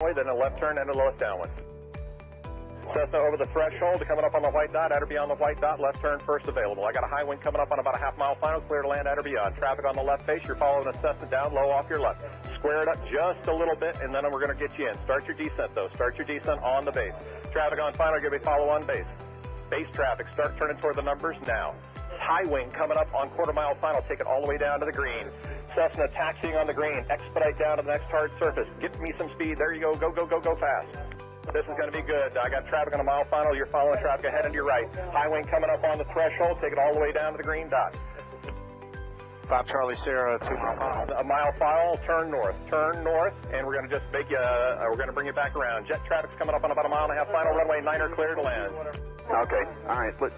Then a left turn and a left downwind. Cessna over the threshold, coming up on the white dot, at or beyond the white dot, left turn first available. I got a high wind coming up on about a half-mile final, clear to land at or beyond. Traffic on the left base, you're following a Cessna down, low off your left. Square it up just a little bit, and then we're going to get you in. Start your descent, though. Start your descent on the base. Traffic on final, give me follow on base. Base traffic, start turning toward the numbers now. High wing coming up on quarter-mile final, take it all the way down to the green. Cessna taxiing on the green, expedite down to the next hard surface. Get me some speed, there you go, go fast. This is going to be good. I got traffic on a mile final, you're following traffic ahead and to your right. High wing coming up on the threshold, take it all the way down to the green dot. 5 Charlie Sierra, 2 mile final. A mile final, turn north, and we're going to just make you, we're going to bring you back around. Jet traffic's coming up on about a mile and a half final, runway 9 clear to land. Okay, all right, let's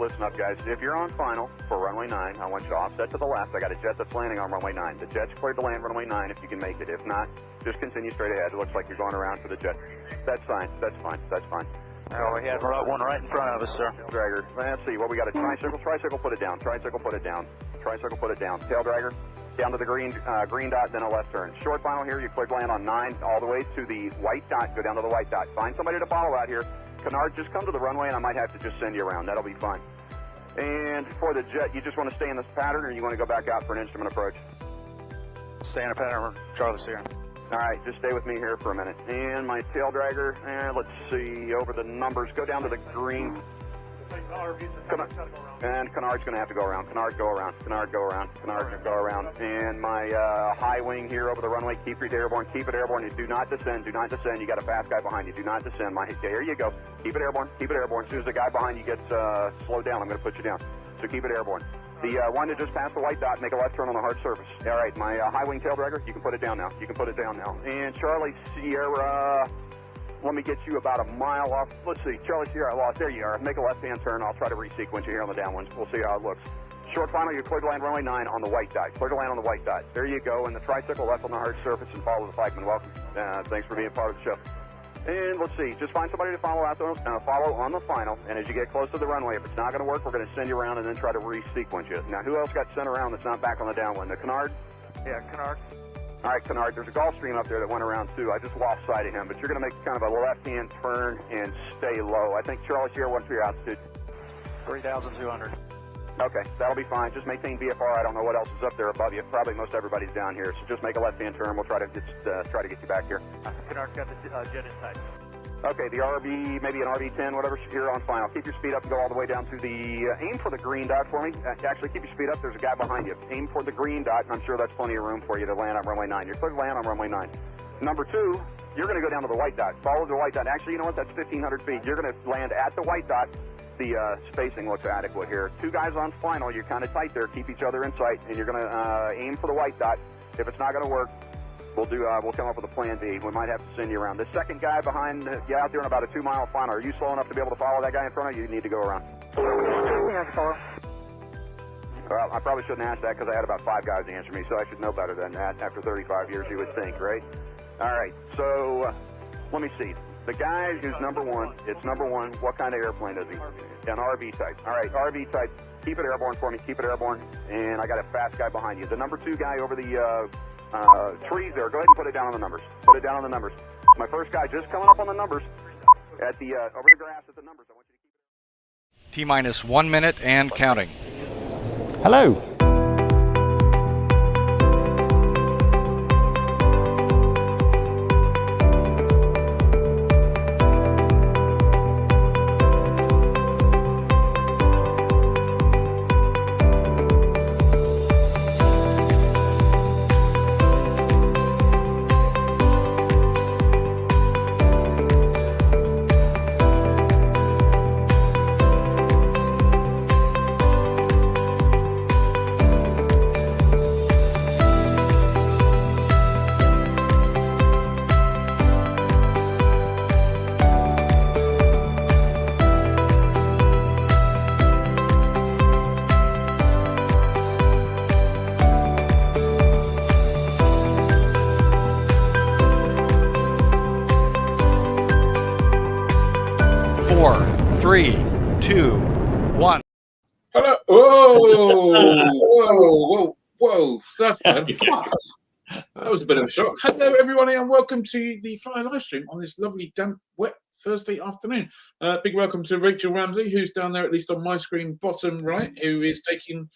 listen up, guys. If you're on final for runway 9, I want you to offset to the left. I got a jet that's landing on runway 9. The jet's cleared to land runway 9 if you can make it. If not, just continue straight ahead. It looks like you're going around for the jet. That's fine. Oh, we had one right in front of us, sir. Dragger. Let's see, what we got, a tricycle, put it down. Tricycle, put it down. Tail dragger, down to the green dot, then a left turn. Short final here, you cleared land on 9, all the way to the white dot, go down to the white dot. Find somebody to follow out here. Canard, just come to the runway and I might have to just send you around. That'll be fine. And for the jet, you just want to stay in this pattern or you want to go back out for an instrument approach? Stay in a pattern, Charlie Sierra. All right, just stay with me here for a minute. And my tail dragger, let's see, over the numbers, go down to the green. And Canard's going to have to go around. Canard, go around. And my high wing here over the runway, keep it airborne. You do not descend. You got a fast guy behind you. Do not descend. There you go. Keep it airborne. As soon as the guy behind you gets slowed down, I'm going to put you down. So keep it airborne. The one that just passed the white dot, make a left turn on the hard surface. All right, my high wing tail dragger, you can put it down now. And Charlie Sierra, let me get you about a mile off. Let's see, Charlie Sierra, I lost. There you are. Make a left-hand turn. I'll try to resequence you here on the downwinds. We'll see how it looks. Short final, you're clear to land runway 9 on the white dot. There you go. And the tricycle left on the hard surface and follow the flagman. Welcome. Thanks for being part of the show. And let's see, just find somebody to follow on the final. And as you get close to the runway, if it's not going to work, we're going to send you around and then try to resequence you. Now, who else got sent around that's not back on the downwind? The Canard? Yeah, Canard. All right, Canard, there's a Gulfstream up there that went around too. I just lost sight of him, but you're going to make kind of a left-hand turn and stay low. I think Charlie Sierra, what's your altitude? 3,200. Okay, that'll be fine. Just maintain VFR. I don't know what else is up there above you. Probably most everybody's down here, so just make a left-hand turn. We'll try to get you back here. Canard's got the jet in sight. Okay, the RV, maybe an RV-10, whatever, here on final. Keep your speed up and go all the way down to the, aim for the green dot for me. Actually, keep your speed up. There's a guy behind you. Aim for the green dot, and I'm sure that's plenty of room for you to land on runway 9. You're clear to land on runway 9. Number 2, you're going to go down to the white dot. Follow the white dot. Actually, you know what? That's 1,500 feet. You're going to land at the white dot. The spacing looks adequate here. 2 guys on final. You're kind of tight there. Keep each other in sight, and you're going to aim for the white dot. If it's not going to work, we'll come up with a plan B. We might have to send you around. The second guy behind you out there in about a 2-mile final. Are you slow enough to be able to follow that guy in front of you? You need to go around. Well, I probably shouldn't ask that because I had about 5 guys answer me, so I should know better than that after 35 years, you would think, right? All right, so let me see. The guy who's number 1, it's number 1. What kind of airplane is he? An RV type. All right, RV type. Keep it airborne for me. And I got a fast guy behind you. The number 2 guy over the trees there. Go ahead and put it down on the numbers. My first guy just coming up on the numbers at the over the grass at the numbers. I want you to keep it. T-minus 1 minute and counting. Hello. Four, three, two, one. Hello. Whoa. That's been fast. That was a bit of a shock. Hello, everybody, and welcome to the Fly live stream on this lovely, damp, wet Thursday afternoon. Big welcome to Rachel Ramsey, who's down there, at least on my screen, bottom right, who is taking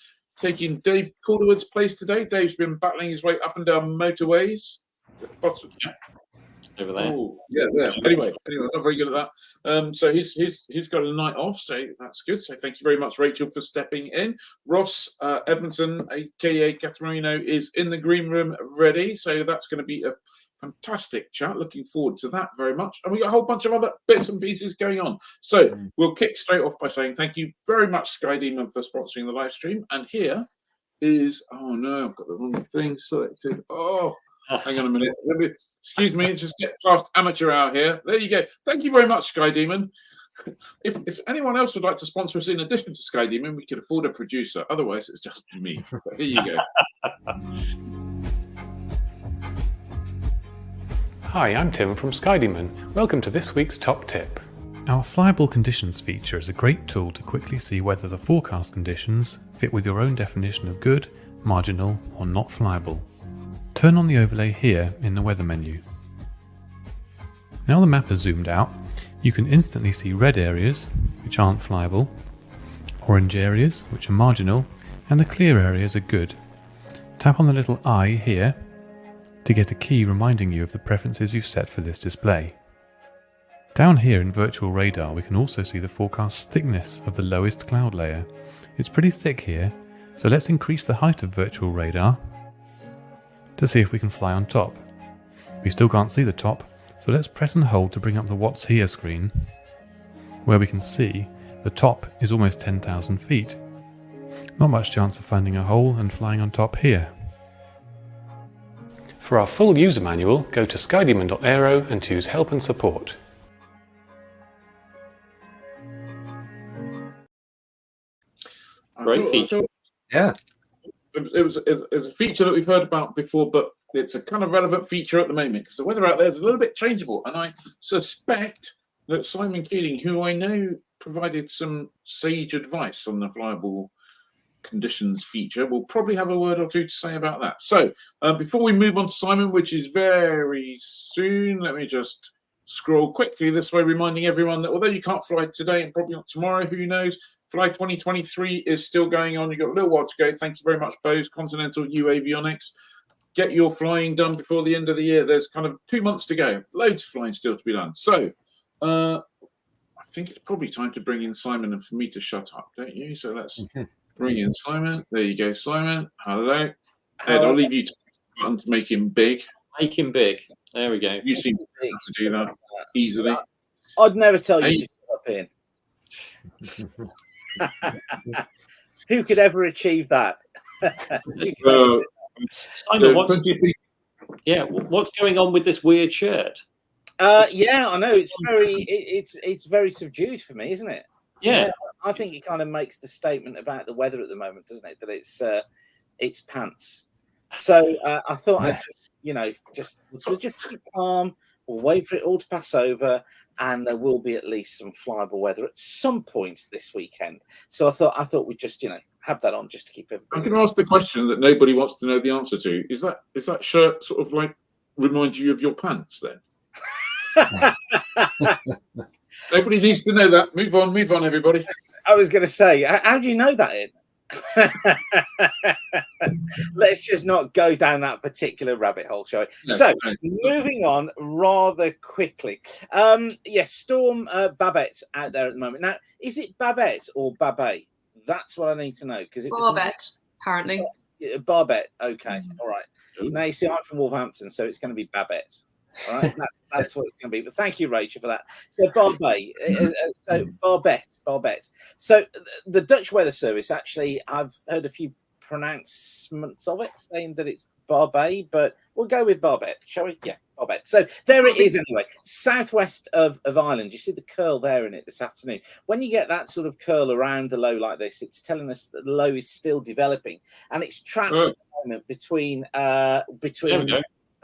Dave Calderwood's place today. Dave's been battling his way up and down motorways. Bottom, yeah. Over there. Oh, yeah, there. Anyway, not very good at that. So he's got a night off, so that's good. So thank you very much, Rachel, for stepping in. Ross Edmonson, aka Catherino, is in the green room ready. So that's going to be a fantastic chat. Looking forward to that very much. And we got a whole bunch of other bits and pieces going on. So we'll kick straight off by saying thank you very much, Sky Demon, for sponsoring the live stream. And here is, oh no, I've got the wrong thing selected. Oh. Hang on a minute. Excuse me, just get past amateur hour here. There you go. Thank you very much, Sky Demon. If anyone else would like to sponsor us in addition to Sky Demon, we could afford a producer. Otherwise, it's just me. But here you go. Hi, I'm Tim from Sky Demon. Welcome to this week's top tip. Our Flyable Conditions feature is a great tool to quickly see whether the forecast conditions fit with your own definition of good, marginal, or not flyable. Turn on the overlay here in the weather menu. Now the map is zoomed out, you can instantly see red areas, which aren't flyable, orange areas, which are marginal, and the clear areas are good. Tap on the little eye here to get a key reminding you of the preferences you've set for this display. Down here in Virtual Radar we can also see the forecast thickness of the lowest cloud layer. It's pretty thick here, so let's increase the height of Virtual Radar to see if we can fly on top. We still can't see the top, so let's press and hold to bring up the What's Here screen, where we can see the top is almost 10,000 feet. Not much chance of finding a hole and flying on top here. For our full user manual, go to skydemon.aero and choose Help and Support. Great feature. Yeah. It was a feature that we've heard about before, but it's a kind of relevant feature at the moment because the weather out there is a little bit changeable. And I suspect that Simon Keeling, who I know provided some sage advice on the flyable conditions feature, will probably have a word or two to say about that. So before we move on to Simon, which is very soon, let me just scroll quickly this way, reminding everyone that although you can't fly today and probably not tomorrow, who knows, Fly 2023 is still going on. You've got a little while to go. Thank you very much, Bose, Continental, U Avionics. Get your flying done before the end of the year. There's kind of 2 months to go. Loads of flying still to be done. So I think it's probably time to bring in Simon and for me to shut up, don't you? So let's bring in Simon. There you go, Simon. Hello. Ed, I'll leave you to make him big. Make him big. There we go. You seem to be able to do that easily. I'd never tell you to sit up in. Who could ever achieve that? Simon, what's going on with this weird shirt? Yeah, I know it's very subdued for me, isn't it? Yeah, I think it kind of makes the statement about the weather at the moment, doesn't it? That it's pants. So I thought I'd just keep calm. We'll wait for it all to pass over, and there will be at least some flyable weather at some point this weekend. So I thought we'd just have that on just to keep everybody. I'm going to ask the question that nobody wants to know the answer to. Is that shirt sort of like remind you of your pants then? Nobody needs to know that. Move on, everybody. I was going to say, how do you know that, Ed? Let's just not go down that particular rabbit hole, shall we? Moving on rather quickly. Yes, Storm Babette out there at the moment. Now, is it Babette or Babette? That's what I need to know because it was Barbette, apparently. Barbette. Okay, all right. Now you see, I'm from Wolverhampton, so it's going to be Babette. All right, that's what it's going to be. But thank you, Rachel, for that. So Barbette. So the Dutch Weather Service, actually, I've heard a few pronouncements of it saying that it's Barbette, but we'll go with Barbette, shall we? Yeah, Barbette. So there it is anyway, southwest of Ireland. You see the curl there in it this afternoon. When you get that sort of curl around the low like this, it's telling us that the low is still developing, and it's trapped at the moment between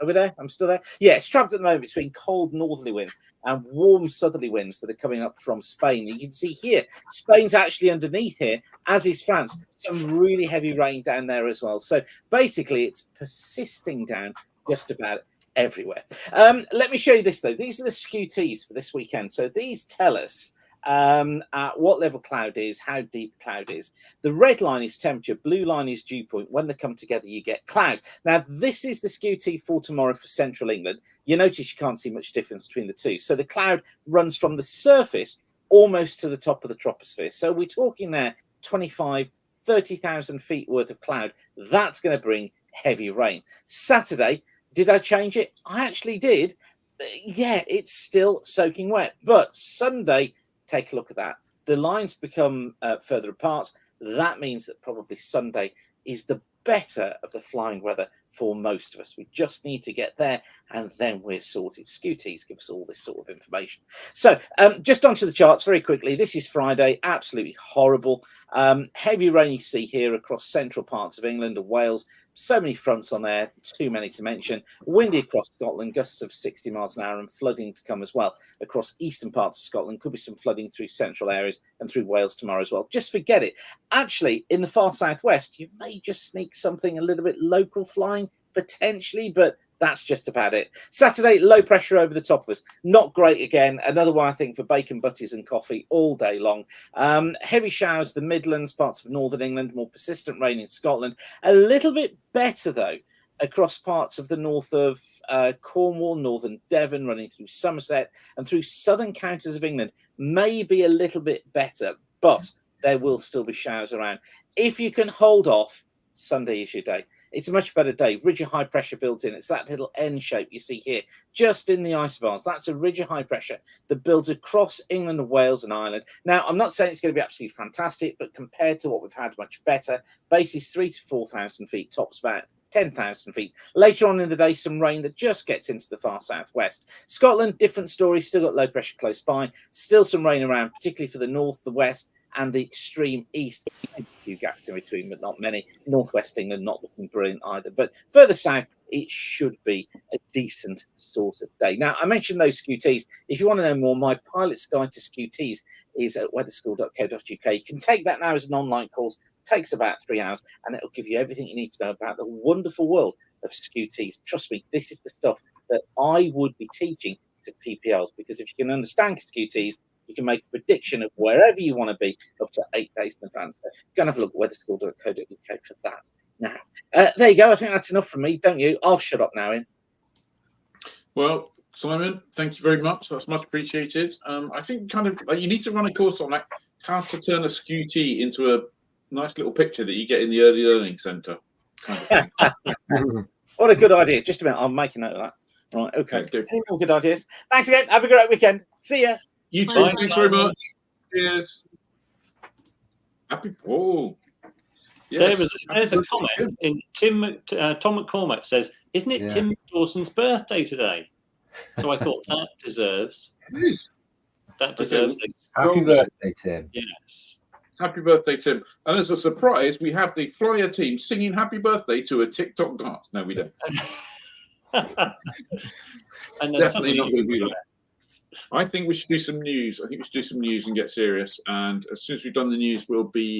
Are we there? I'm still there. Yeah, it's trapped at the moment between cold northerly winds and warm southerly winds that are coming up from Spain. You can see here, Spain's actually underneath here, as is France. Some really heavy rain down there as well. So basically, it's persisting down just about everywhere. Let me show you this, though. These are the SKUTs for this weekend. So these tell us what level cloud is, how deep cloud is. The red line is temperature, blue line is dew point. When they come together, you get cloud. Now, this is the SKUT for tomorrow for central England. You notice you can't see much difference between the two. So the cloud runs from the surface almost to the top of the troposphere. So we're talking there 25, 30,000 feet worth of cloud. That's going to bring heavy rain. Saturday, did I change it? I actually did. Yeah, it's still soaking wet. But Sunday, take a look at that. The lines become further apart. That means that probably Sunday is the better of the flying weather for most of us. We just need to get there and then we're sorted. SKUTs give us all this sort of information. So just onto the charts very quickly. This is Friday, absolutely horrible. Heavy rain you see here across central parts of England and Wales. So many fronts on there, too many to mention. Windy across Scotland, gusts of 60 miles an hour and flooding to come as well. Across eastern parts of Scotland, could be some flooding through central areas and through Wales tomorrow as well. Just forget it. Actually, in the far southwest, you may just sneak something a little bit local flying, potentially, but that's just about it. Saturday, low pressure over the top of us. Not great again. Another one, I think, for bacon, butties and coffee all day long. Heavy showers, the Midlands, parts of northern England, more persistent rain in Scotland. A little bit better, though, across parts of the north of Cornwall, northern Devon, running through Somerset and through southern counties of England. Maybe a little bit better, but there will still be showers around. If you can hold off, Sunday is your day. It's a much better day. Ridge of high pressure built in. It's that little N shape you see here, just in the isobars. That's a ridge of high pressure that builds across England and Wales and Ireland. Now, I'm not saying it's going to be absolutely fantastic, but compared to what we've had, much better. Base is 3,000 to 4,000 feet, tops about 10,000 feet. Later on in the day, some rain that just gets into the far southwest. Scotland, different story. Still got low pressure close by. Still some rain around, particularly for the north, the west, and the extreme east. A few gaps in between, but not many. Northwest England not looking brilliant either. But further south, it should be a decent sort of day. Now, I mentioned those SKUTs. If you want to know more, my pilot's guide to SKUTs is at weatherschool.co.uk. You can take that now as an online course. It takes about 3 hours, and it'll give you everything you need to know about the wonderful world of SKUTs. Trust me, this is the stuff that I would be teaching to PPLs, because if you can understand SKUTs, you can make a prediction of wherever you want to be up to 8 days in advance. So go and have a look at weatherschool.co.uk for that. Now, there you go. I think that's enough from me, don't you? I'll shut up now, Ian. Well, Simon, thank you very much. That's much appreciated. I think kind of you need to run a course on like how to turn a SKUT into a nice little picture that you get in the early learning centre. Kind of What a good idea. Just a minute. I'll make a note of that. Right. Okay. Any more good ideas? Thanks again. Have a great weekend. See ya. You too. Thanks very much. Cheers. Happy. Oh. Yes. There's a comment in Tom McCormack says, "Isn't it Tim Dawson's birthday today?" So I thought that deserves a happy birthday, Tim. Yes. Happy birthday, Tim. And as a surprise, we have the Flyer team singing happy birthday to a TikTok dance. No, we don't. And definitely not going to do that. I think we should do some news. I think we should do some news and get serious. And as soon as we've done the news, we'll be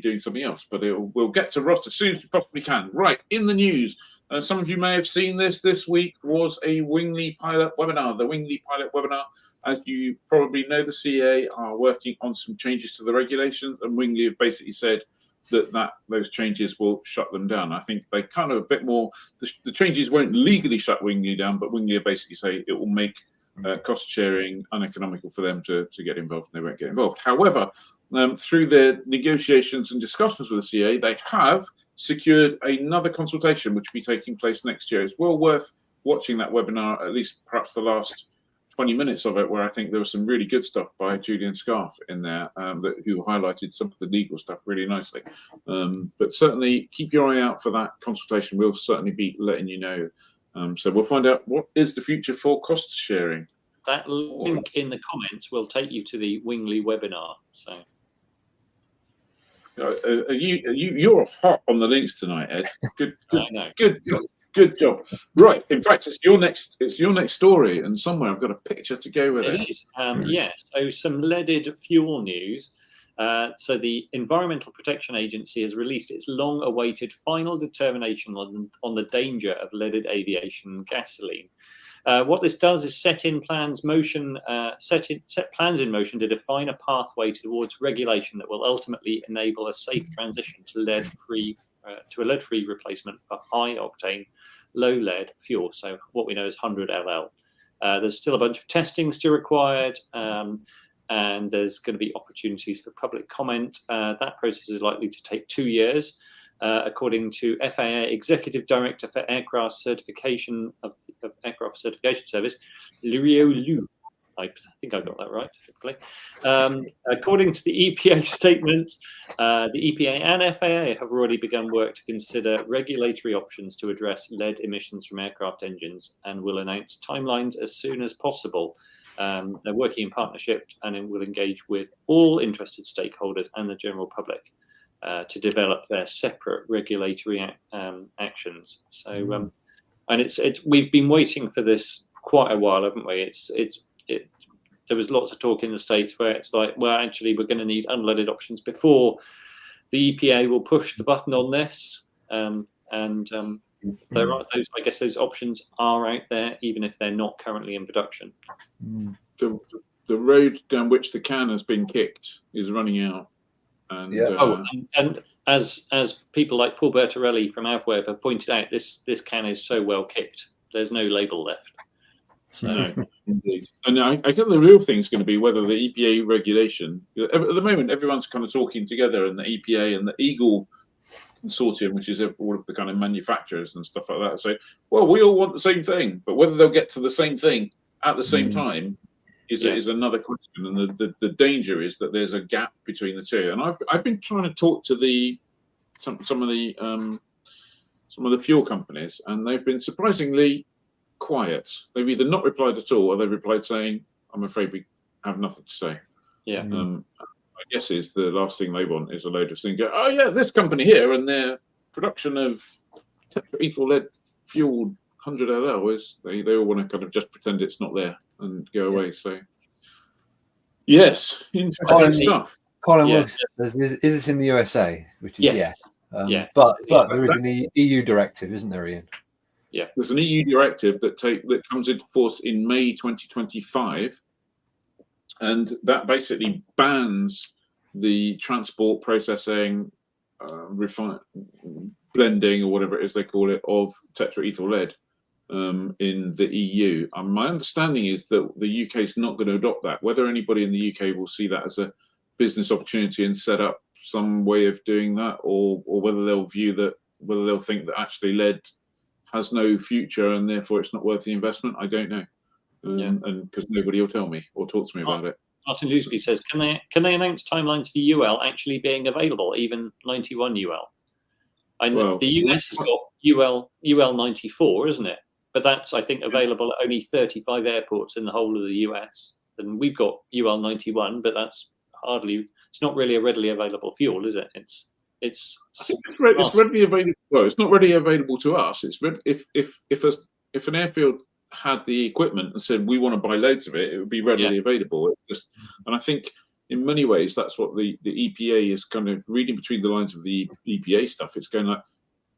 doing something else. But we'll get to Ross as soon as we possibly can. Right, in the news, some of you may have seen this week was a Wingley pilot webinar. The Wingley pilot webinar, as you probably know, the CA are working on some changes to the regulations, and Wingley have basically said that those changes will shut them down. I think they kind of a bit more. The changes won't legally shut Wingley down, but Wingley basically say it will make cost sharing uneconomical for them to get involved, and they won't get involved. However, through their negotiations and discussions with the CA, they have secured another consultation which will be taking place next year. It's well worth watching that webinar, at least perhaps the last 20 minutes of it, where I think there was some really good stuff by Julian Scarf in there who highlighted some of the legal stuff really nicely. But certainly keep your eye out for that consultation. We'll certainly be letting you know. So we'll find out what is the future for cost sharing. That link in the comments will take you to the Wingley webinar. So you're hot on the links tonight, Ed. Good. Good job. Right. In fact, it's your next story, and somewhere I've got a picture to go with it. It is. Yes. So some leaded fuel news. So the Environmental Protection Agency has released its long-awaited final determination on the danger of leaded aviation gasoline. What this does is set plans in motion to define a pathway towards regulation that will ultimately enable a safe transition to a lead-free replacement for high-octane, low-lead fuel. So what we know is 100 LL. There's still a bunch of testing still required. And there's going to be opportunities for public comment. That process is likely to take 2 years, according to FAA Executive Director for Aircraft Certification of Aircraft Certification Service, Lirio Liu. I think I got that right, hopefully. According to the EPA statement, the EPA and FAA have already begun work to consider regulatory options to address lead emissions from aircraft engines and will announce timelines as soon as possible. They're working in partnership and it will engage with all interested stakeholders and the general public to develop their separate regulatory actions. So, and we've been waiting for this quite a while, haven't we? There was lots of talk in the States where it's like, well, actually, we're going to need unleaded options before the EPA will push the button on this. There are those. I guess those options are out there, even if they're not currently in production. The road down which the can has been kicked is running out. And, and as people like Paul Bertorelli from Avweb have pointed out, this can is so well kicked. There's no label left. So. No, indeed. And I think the real thing is going to be whether the EPA regulation. At the moment, everyone's kind of talking together, and the EPA and the Eagle Consortium, which is all of the kind of manufacturers and stuff like that, say, well, we all want the same thing, but whether they'll get to the same thing at the same time is another question. And the danger is that there's a gap between the two. And I've been trying to talk to some of the fuel companies, and they've been surprisingly quiet. They've either not replied at all, or they've replied saying, "I'm afraid we have nothing to say." Yeah. My guess is the last thing they want is a load of things go, "Oh yeah, this company here and their production of ethyl lead fueled 100 LL is." They all want to kind of just pretend it's not there and go away. So yes, interesting stuff. Colin Wilson says, "Is this in the USA?" Which is yes. But there is an EU directive, isn't there, Ian? Yeah, there's an EU directive that comes into force in May 2025, and that basically bans the transport, processing, blending, or whatever it is they call it, of tetraethyl lead in the EU. My understanding is that the UK is not going to adopt that. Whether anybody in the UK will see that as a business opportunity and set up some way of doing that, or whether they'll think that actually lead has no future and therefore it's not worth the investment, I don't know. And because nobody will tell me or talk to me about it. Martin Loosby says, can they announce timelines for UL actually being available, even 91 UL? I know the US has got UL 94, isn't it? But that's, I think, available at only 35 airports in the whole of the US. And we've got UL 91, but it's not really a readily available fuel, is it? It's readily available. Well, it's not readily available to us. It's if an airfield had the equipment and said we want to buy loads of it, it would be readily available. It's just, and I think in many ways that's what the EPA is kind of reading between the lines of the EPA stuff. It's going like,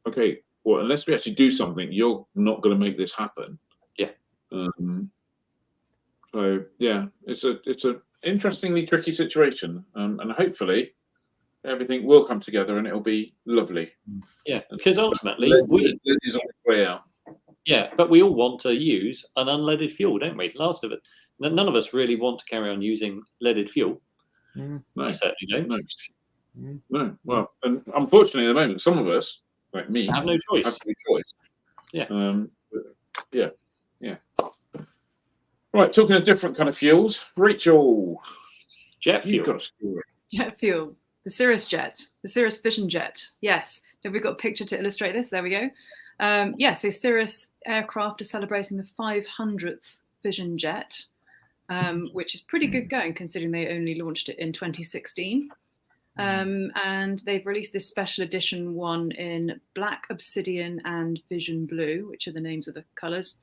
okay, well, unless we actually do something, you're not going to make this happen. Yeah. So yeah, it's a interestingly tricky situation, and hopefully everything will come together and it'll be lovely. Yeah, because ultimately lead is on its way out. Yeah, but we all want to use an unleaded fuel, don't we? None of us really want to carry on using leaded fuel. No, I certainly don't. No. Well, and unfortunately, at the moment, some of us, like me, have no choice. Yeah. Yeah. Right, talking of different kind of fuels, Rachel, jet fuel. You've got a story. Jet fuel. The Cirrus jet, the Cirrus Vision jet. Yes. Have we got a picture to illustrate this? There we go. So Cirrus aircraft are celebrating the 500th Vision jet, which is pretty good going considering they only launched it in 2016. And they've released this special edition one in black, obsidian, and vision blue, which are the names of the colours.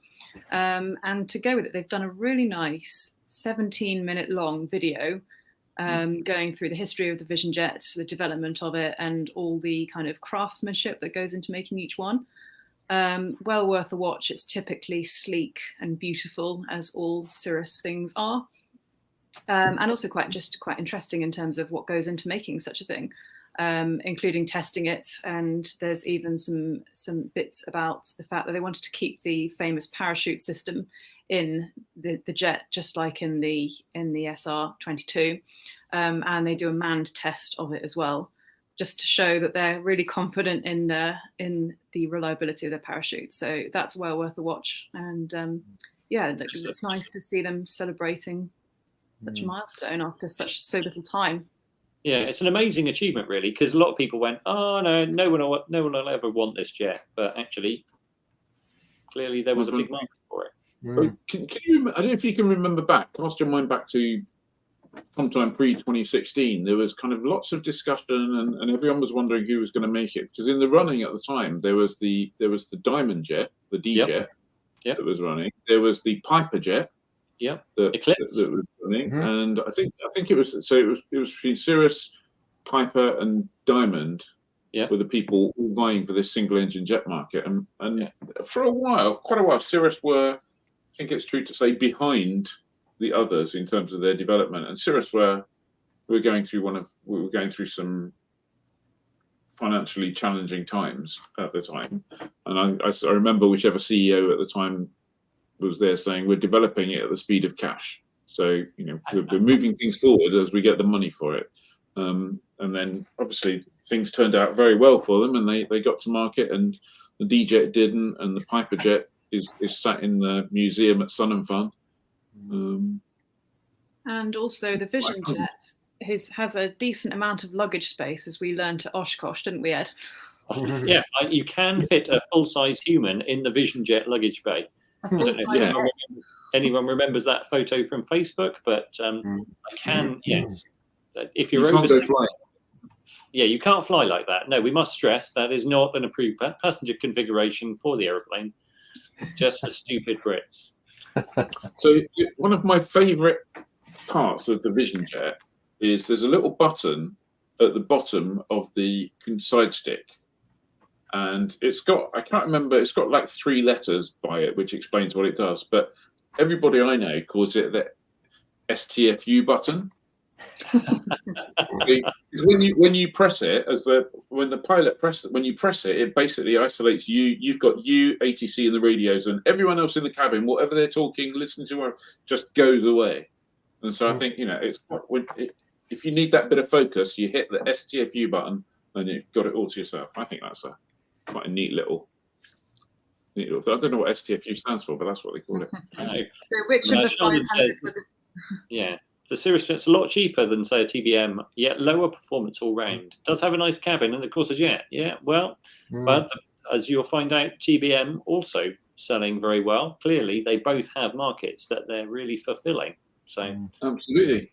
And to go with it, they've done a really nice 17-minute long video going through the history of the Vision Jet, the development of it, and all the kind of craftsmanship that goes into making each one. Well worth a watch. It's typically sleek and beautiful, as all Cirrus things are. And also quite interesting in terms of what goes into making such a thing, including testing it. And there's even some bits about the fact that they wanted to keep the famous parachute system in the jet, just like in the SR-22, and they do a manned test of it as well, just to show that they're really confident in the reliability of their parachute. So that's well worth a watch. And yeah, it's nice to see them celebrating such a milestone after so little time. Yeah, it's an amazing achievement, really, because a lot of people went, "Oh no one will ever want this jet," but actually, clearly there was a big market for it. Can you? I don't know if you can remember back. Cast your mind back to sometime pre-2016. There was kind of lots of discussion, and everyone was wondering who was going to make it, because in the running at the time there was the Diamond jet, the D jet, that was running. There was the Piper jet. Eclipse that was running, and I think it was between Cirrus, Piper, and Diamond were the people all vying for this single engine jet market, and for quite a while, Cirrus were, I think it's true to say, behind the others in terms of their development, and Cirrus were going through some financially challenging times at the time, and I remember whichever CEO at the time was there saying, we're developing it at the speed of cash. So, we're moving things forward as we get the money for it. And then obviously things turned out very well for them, and they got to market, and the D-Jet didn't, and the Piper Jet is sat in the museum at Sun and Fun. And also the Vision Jet has a decent amount of luggage space, as we learned at Oshkosh, didn't we, Ed? Yeah, you can fit a full-size human in the Vision Jet luggage bay. I don't know if anyone remembers that photo from Facebook, but I can, yes. If you're over 6, you can't fly like that. No, we must stress that is not an approved passenger configuration for the aeroplane, just for stupid Brits. So one of my favourite parts of the Vision Jet is there's a little button at the bottom of the side stick. And it's got like 3 letters by it, which explains what it does. But everybody I know calls it the STFU button. Because when you press it, when the pilot when you press it, it basically isolates you. You've got you, ATC, and the radios, and everyone else in the cabin, whatever they're talking, listening to, just goes away. And so I think if you need that bit of focus, you hit the STFU button, and you've got it all to yourself. I think that's quite a neat little. I don't know what STFU stands for, but that's what they call it. So which of the 500? The Cirrus Jet's a lot cheaper than, say, a TBM, yet lower performance all round. Does have a nice cabin, and of course a jet. But as you'll find out, TBM also selling very well. Clearly, they both have markets that they're really fulfilling. So absolutely.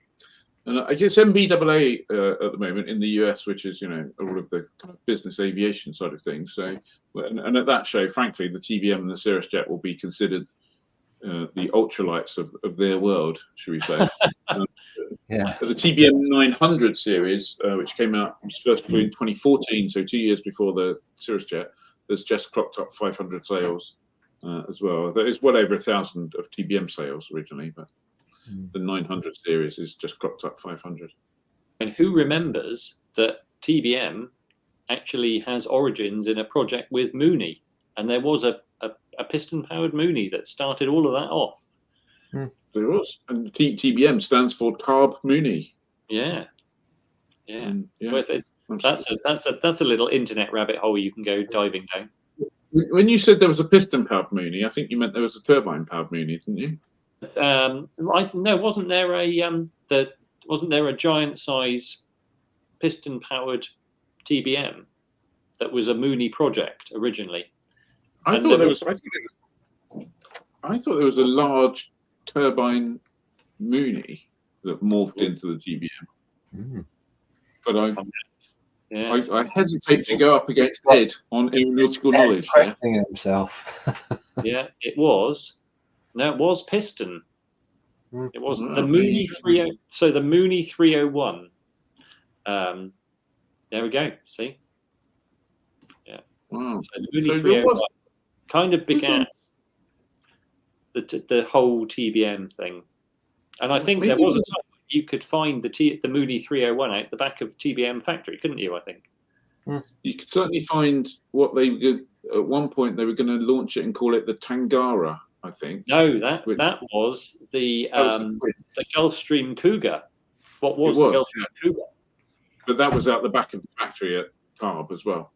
And I guess MBAA at the moment in the US, which is all of the kind of business aviation side of things. So, and at that show, frankly, the TBM and the Cirrus Jet will be considered the ultralights of their world, should we say? The TBM 900 series, which came out first in 2014, so 2 years before the Cirrus Jet, has just clocked up 500 sales as well. There is well over 1,000 of TBM sales originally, but the 900 series is just clocked up 500. And who remembers that TBM actually has origins in a project with Mooney, and there was a piston-powered Mooney that started all of that off. There was, and TBM stands for Carb Mooney. Worth it. That's a little internet rabbit hole you can go diving down. When you said there was a piston-powered Mooney, I think you meant there was a turbine-powered Mooney, didn't you? No, wasn't there a giant size piston powered TBM that was a Mooney project originally? I thought there was a large turbine Mooney that morphed into the TBM. but I hesitate to go up against Ed on aeronautical knowledge. Correcting himself. Yeah, it was. No, it was piston. It was the Mooney 30. So the Mooney 301. There we go. See. Yeah. Wow. So the Mooney 301 kind of began the whole TBM thing, and I think there was a time you could find the Mooney 301 out the back of TBM factory, couldn't you? I think. You could certainly find what they did at one point. They were going to launch it and call it the Tangara, I think. No, that was the Gulfstream Cougar. What was the Gulfstream Cougar? But that was out the back of the factory at Tarbes as well.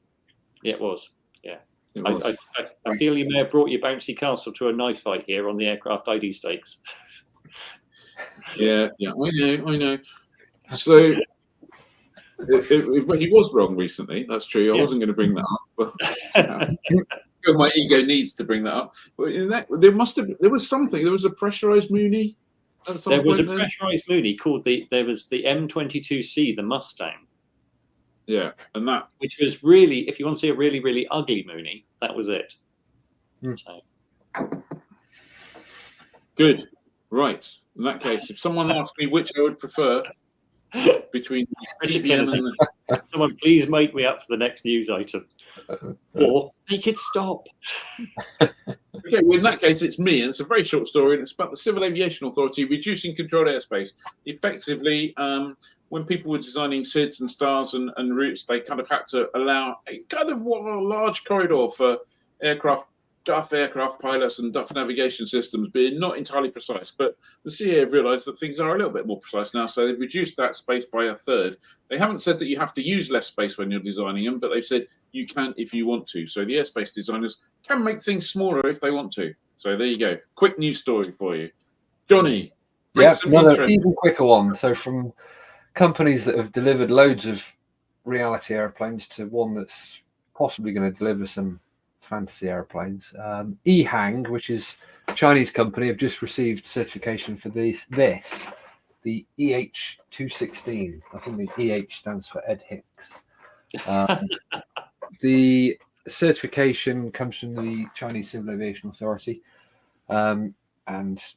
Yeah, it was. Yeah. I feel you may have brought your bouncy castle to a knife fight here on the aircraft ID stakes. Yeah, I know. So he was wrong recently. That's true. I wasn't going to bring that up, but my ego needs to bring that up. But in that, there was something. There was a pressurized Mooney. There was a pressurized Mooney called there was the M22C, the Mustang. Yeah, and that, which was really, if you want to see a really, really ugly Mooney, that was it. So. Good. Right. In that case, if someone asked me which I would prefer between TBM and someone please make me up for the next news item, or make it stop. Okay, well, in that case, it's me, and it's a very short story, and it's about the Civil Aviation Authority reducing controlled airspace. Effectively, when people were designing SIDs and stars and routes, they kind of had to allow a kind of a large corridor for DAF aircraft pilots and DAF navigation systems being not entirely precise. But the CAA have realised that things are a little bit more precise now, so they've reduced that space by a third. They haven't said that you have to use less space when you're designing them, but they've said you can if you want to. So the airspace designers can make things smaller if they want to. So there you go. Quick news story for you. Johnny. Yeah, another even quicker one. So from companies that have delivered loads of reality airplanes to one that's possibly going to deliver some fantasy airplanes. EHang, which is a Chinese company, have just received certification for the EH216. I think the EH stands for Ed Hicks. The certification comes from the Chinese Civil Aviation Authority. And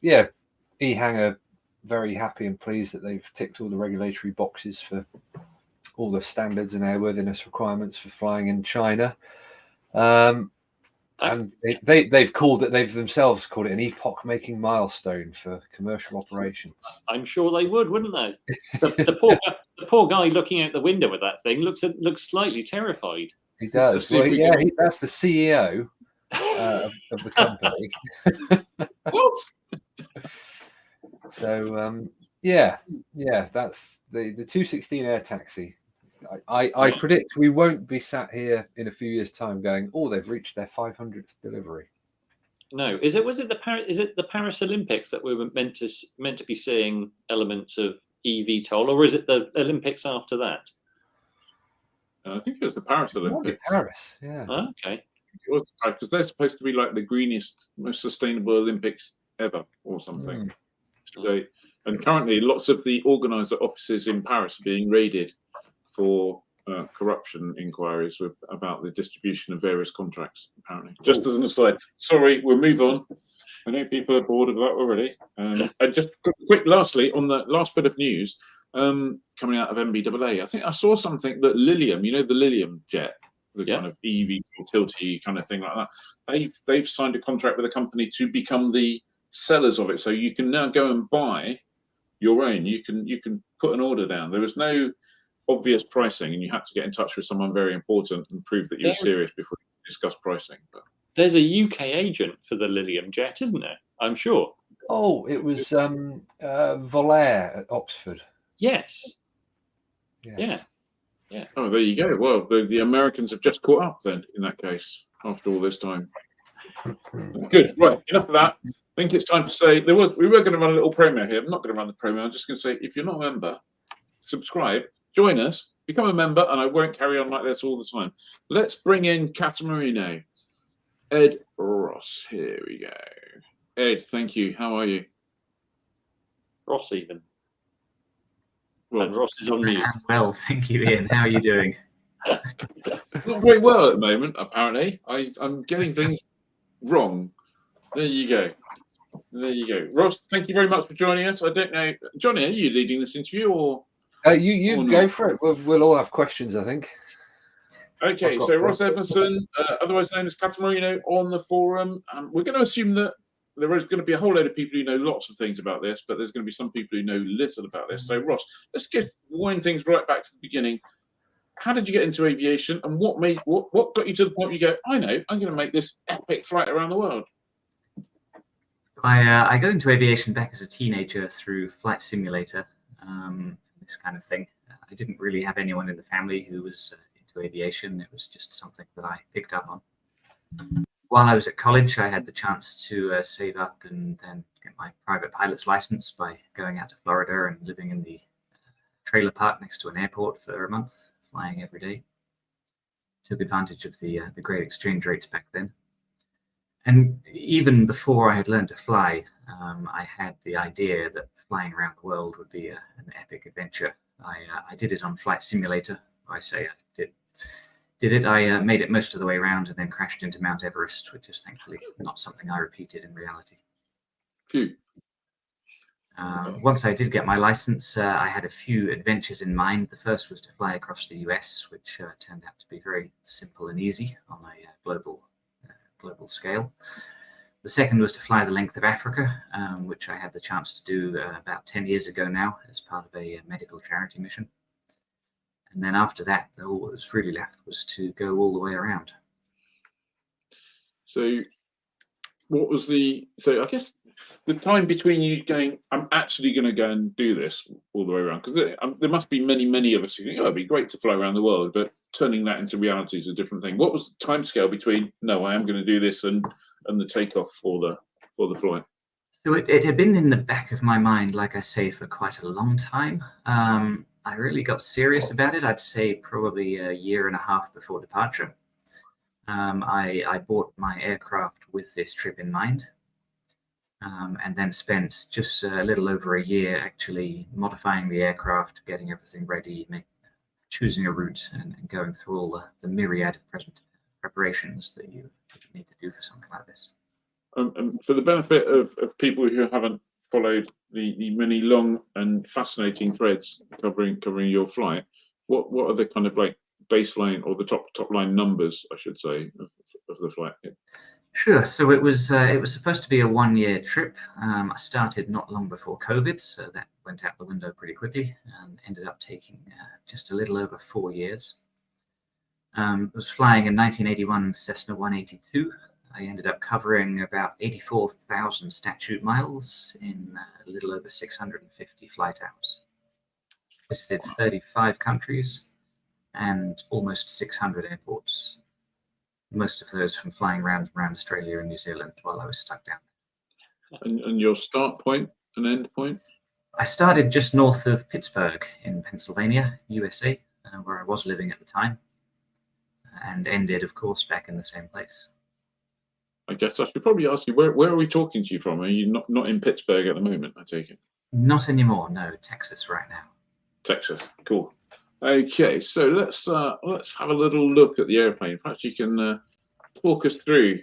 yeah, EHang are very happy and pleased that they've ticked all the regulatory boxes for all the standards and airworthiness requirements for flying in China. And they've themselves called it an epoch-making milestone for commercial operations. I'm sure they would, wouldn't they? The poor guy looking out the window with that thing looks slightly terrified. He does. Well, that's the CEO of the company. What? So that's the 216 air taxi. I predict we won't be sat here in a few years' time going, "Oh, they've reached their 500th delivery." No, was it the Paris Olympics that we were meant to be seeing elements of eVTOL, or is it the Olympics after that? I think it was the Paris Olympics. Paris, yeah. Oh, okay. It was because they're supposed to be like the greenest, most sustainable Olympics ever, or something. And currently, lots of the organizer offices in Paris are being raided for corruption inquiries about the distribution of various contracts, apparently. Just as an aside, sorry, we'll move on. I know people are bored of that already. And just lastly, on the last bit of news coming out of MBAA, I think I saw something that Lilium, the Lilium jet, the kind of eVTOL tilty kind of thing like that, they've signed a contract with a company to become the sellers of it. So you can now go and buy your own. You can put an order down. There was no obvious pricing, and you had to get in touch with someone very important and prove that you were serious before you discuss pricing. But there's a UK agent for the Lilium jet, isn't there? I'm sure. Oh, it was Volair at Oxford. Yes. Yeah. Oh, there you go. Well, the Americans have just caught up then, in that case, after all this time. Good. Right. Enough of that. I think it's time to say we were going to run a little promo here. I'm not going to run the promo. I'm just going to say, if you're not a member, subscribe, join us, become a member, and I won't carry on like this all the time. Let's bring in Catamarino. Ed Ross. Here we go. Ed, thank you. How are you? Ross even. And Ross is on mute. Well, thank you, Ian. How are you doing? Not very well at the moment, apparently. I'm getting things wrong. There you go. There you go. Ross, thank you very much for joining us. I don't know, Johnny, are you leading this interview or? You or go not? for it. We'll all have questions, I think. Okay, so Ross Edmonson, otherwise known as Catamarino, on the forum. We're going to assume that there is going to be a whole load of people who know lots of things about this, but there's going to be some people who know little about this. So, Ross, let's wind things right back to the beginning. How did you get into aviation, and what got you to the point where you go, I know, I'm going to make this epic flight around the world? I got into aviation back as a teenager through Flight Simulator, this kind of thing. I didn't really have anyone in the family who was into aviation. It was just something that I picked up on. While I was at college, I had the chance to save up and then get my private pilot's license by going out to Florida and living in the trailer park next to an airport for a month, flying every day. Took advantage of the great exchange rates back then. And even before I had learned to fly, I had the idea that flying around the world would be an epic adventure. I did it on Flight Simulator. I say I did it. I made it most of the way around and then crashed into Mount Everest, which is thankfully not something I repeated in reality. Phew. Once I did get my license, I had a few adventures in mind. The first was to fly across the US, which turned out to be very simple and easy on a global scale. The second was to fly the length of Africa, which I had the chance to do about 10 years ago now as part of a medical charity mission. And then after that, all that was really left was to go all the way around. So what was so I guess the time between you going, I'm actually going to go and do this all the way around, because there must be many of us who think, oh, it'd be great to fly around the world, but turning that into reality is a different thing. What was the timescale between, no, I am going to do this and the takeoff for the flight? So it had been in the back of my mind, like I say, for quite a long time. I really got serious about it, I'd say probably a year and a half before departure. I bought my aircraft with this trip in mind, and then spent just a little over a year actually modifying the aircraft, getting everything ready, choosing a route, and going through all the myriad of preparations that you need to do for something like this. For the benefit of people who haven't followed the many long and fascinating threads covering your flight, what are the kind of like baseline or the top line numbers, I should say, of the flight? Sure. So it was supposed to be a 1-year trip. I started not long before COVID, so that went out the window pretty quickly and ended up taking just a little over 4 years. I was flying a 1981 Cessna 182. I ended up covering about 84,000 statute miles in a little over 650 flight hours. Visited 35 countries and almost 600 airports. Most of those from flying around Australia and New Zealand while I was stuck down. And your start point and end point? I started just north of Pittsburgh in Pennsylvania, USA, where I was living at the time, and ended, of course, back in the same place. I guess I should probably ask you, where are we talking to you from? Are you not in Pittsburgh at the moment, I take it? Not anymore, no. Texas right now. Texas, cool. Okay, so let's have a little look at the airplane. Perhaps you can talk us through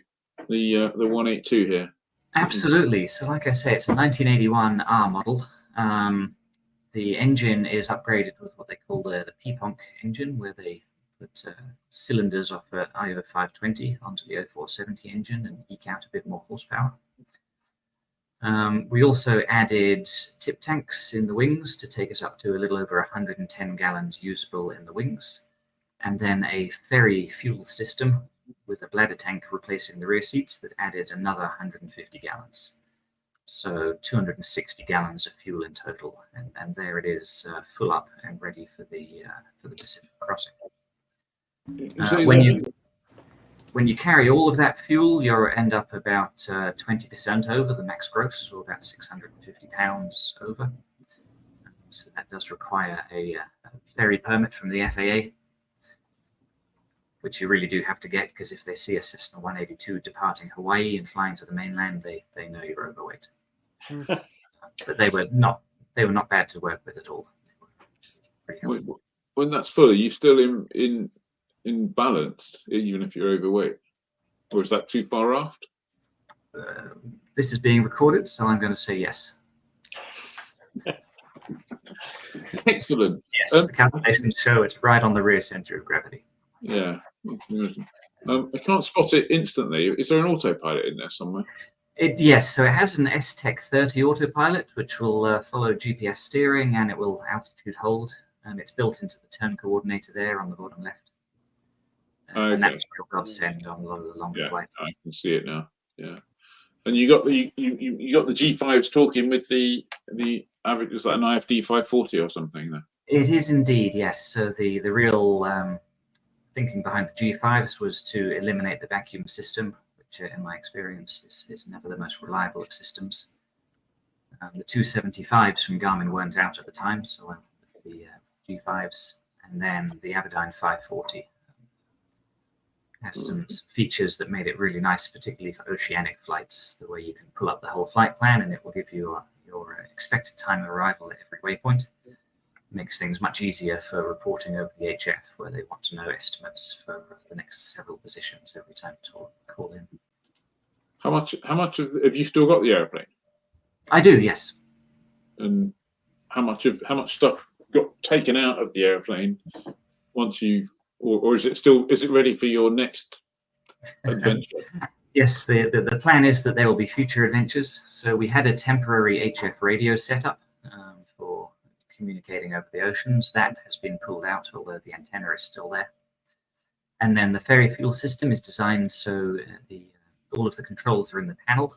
the 182 here. Absolutely. So like I say, it's a 1981 R model. The engine is upgraded with what they call the PPONC engine, where they put cylinders off an IO 520 onto the 0470 engine and eke out a bit more horsepower. We also added tip tanks in the wings to take us up to a little over 110 gallons usable in the wings, and then a ferry fuel system with a bladder tank replacing the rear seats that added another 150 gallons. So 260 gallons of fuel in total, and there it is, full up and ready for the Pacific crossing. When you carry all of that fuel, you'll end up about 20% over the max gross, or about 650 pounds over. So that does require a ferry permit from the FAA, which you really do have to get, because if they see a Cessna 182 departing Hawaii and flying to the mainland, they know you're overweight. But they were not bad to work with at all. pretty healthy. When that's full, are you still in balance, even if you're overweight? Or is that too far aft? This is being recorded, so I'm going to say yes. Excellent. Yes, the calculations show it's right on the rear center of gravity. Yeah. I can't spot it instantly. Is there an autopilot in there somewhere? Yes, so it has an STEC 30 autopilot, which will follow GPS steering, and it will altitude hold. And it's built into the turn coordinator there on the bottom left. And that's real godsend on a lot of the longer flights. I can see it now. Yeah. And you got the G5s talking with the average. Is that an IFD 540 or something there? It is indeed, yes. So the real thinking behind the G5s was to eliminate the vacuum system, which in my experience is never the most reliable of systems. The 275s from Garmin weren't out at the time, so I went with the G5s, and then the Aviation 540 has some features that made it really nice, particularly for oceanic flights, the way you can pull up the whole flight plan and it will give you your expected time of arrival at every waypoint. It makes things much easier for reporting over the HF, where they want to know estimates for the next several positions every time to call in. How much have you still got the airplane? I do, yes. And how much stuff got taken out of the airplane once you've, or is it ready for your next adventure? Yes, the plan is that there will be future adventures. So we had a temporary HF radio setup for communicating over the oceans. That has been pulled out, although the antenna is still there. And then the ferry fuel system is designed so all of the controls are in the panel.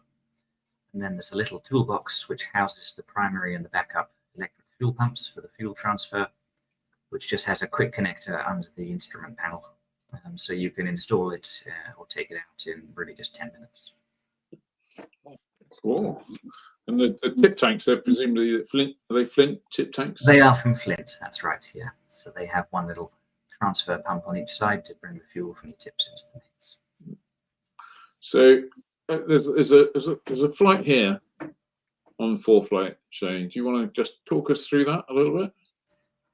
And then there's a little toolbox which houses the primary and the backup electric fuel pumps for the fuel transfer, which just has a quick connector under the instrument panel. So you can install it or take it out in really just 10 minutes. Cool. And the tip tanks, they're presumably Flint. Are they Flint tip tanks? They are from Flint, that's right, yeah. So they have one little transfer pump on each side to bring the fuel from your tips into the mains. So there's a flight here on ForeFlight showing. Do you want to just talk us through that a little bit?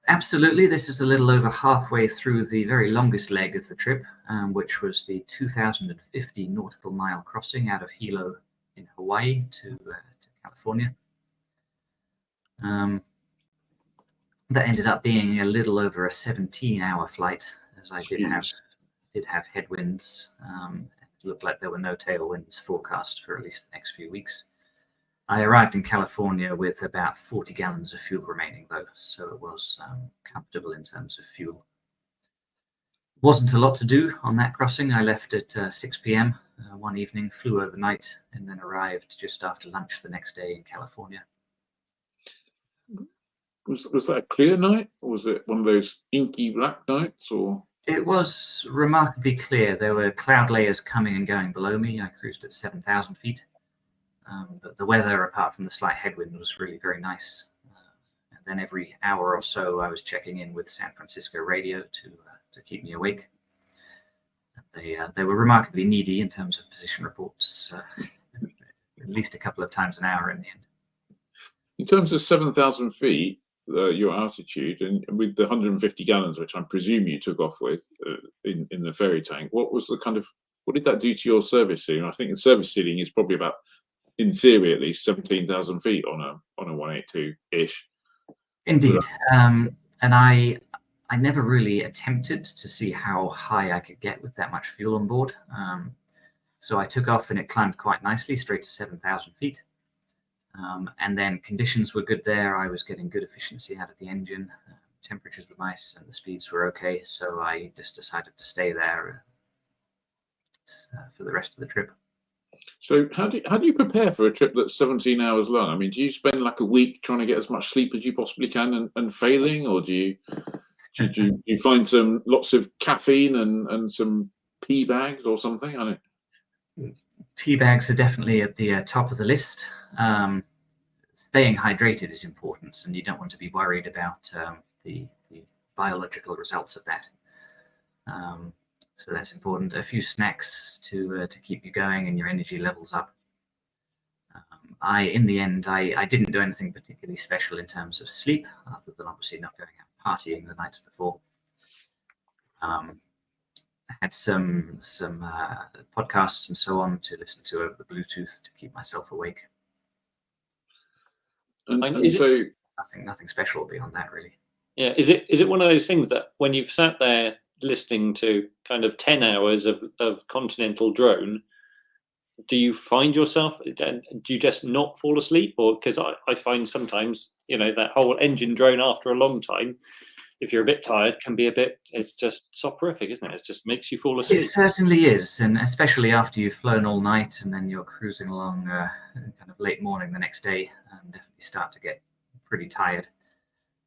Absolutely. This is a little over halfway through the very longest leg of the trip, which was the 2,050 nautical mile crossing out of Hilo in Hawaii to California. That ended up being a little over a 17-hour flight, as I did have headwinds. It looked like there were no tailwinds forecast for at least the next few weeks. I arrived in California with about 40 gallons of fuel remaining, though, so it was comfortable in terms of fuel. Wasn't a lot to do on that crossing. I left at 6 p.m. One evening, flew overnight, and then arrived just after lunch the next day in California. Was that a clear night, or was it one of those inky black nights, or? It was remarkably clear. There were cloud layers coming and going below me. I cruised at 7,000 feet. But the weather, apart from the slight headwind, was really very nice. And then every hour or so, I was checking in with San Francisco radio to keep me awake. They were remarkably needy in terms of position reports, at least a couple of times an hour in the end. In terms of 7,000 feet, your altitude, and with the 150 gallons, which I presume you took off with in the ferry tank, what did that do to your service ceiling? I think the service ceiling is probably about, in theory at least, 17,000 feet on a 182-ish. Indeed. And I never really attempted to see how high I could get with that much fuel on board. So I took off and it climbed quite nicely, straight to 7,000 feet. And then conditions were good there. I was getting good efficiency out of the engine. Temperatures were nice and the speeds were okay. So I just decided to stay there for the rest of the trip. So how do you prepare for a trip that's 17 hours long? I mean, do you spend like a week trying to get as much sleep as you possibly can and failing, or do you find lots of caffeine and some pee bags or something? I don't. Pee bags are definitely at the top of the list. Staying hydrated is important, and you don't want to be worried about the biological results of that. So that's important. A few snacks to keep you going and your energy levels up. In the end, I didn't do anything particularly special in terms of sleep, other than obviously not going out partying the nights before. I had some podcasts and so on to listen to over the Bluetooth to keep myself awake. And so nothing special beyond that, really. Yeah, is it one of those things that when you've sat there listening to kind of 10 hours of Continental Drone, do you find yourself, do you just not fall asleep? Or because I find sometimes, that whole engine drone after a long time, if you're a bit tired, can be it's just soporific, isn't it? It just makes you fall asleep. It certainly is, and especially after you've flown all night and then you're cruising along kind of late morning the next day, definitely start to get pretty tired.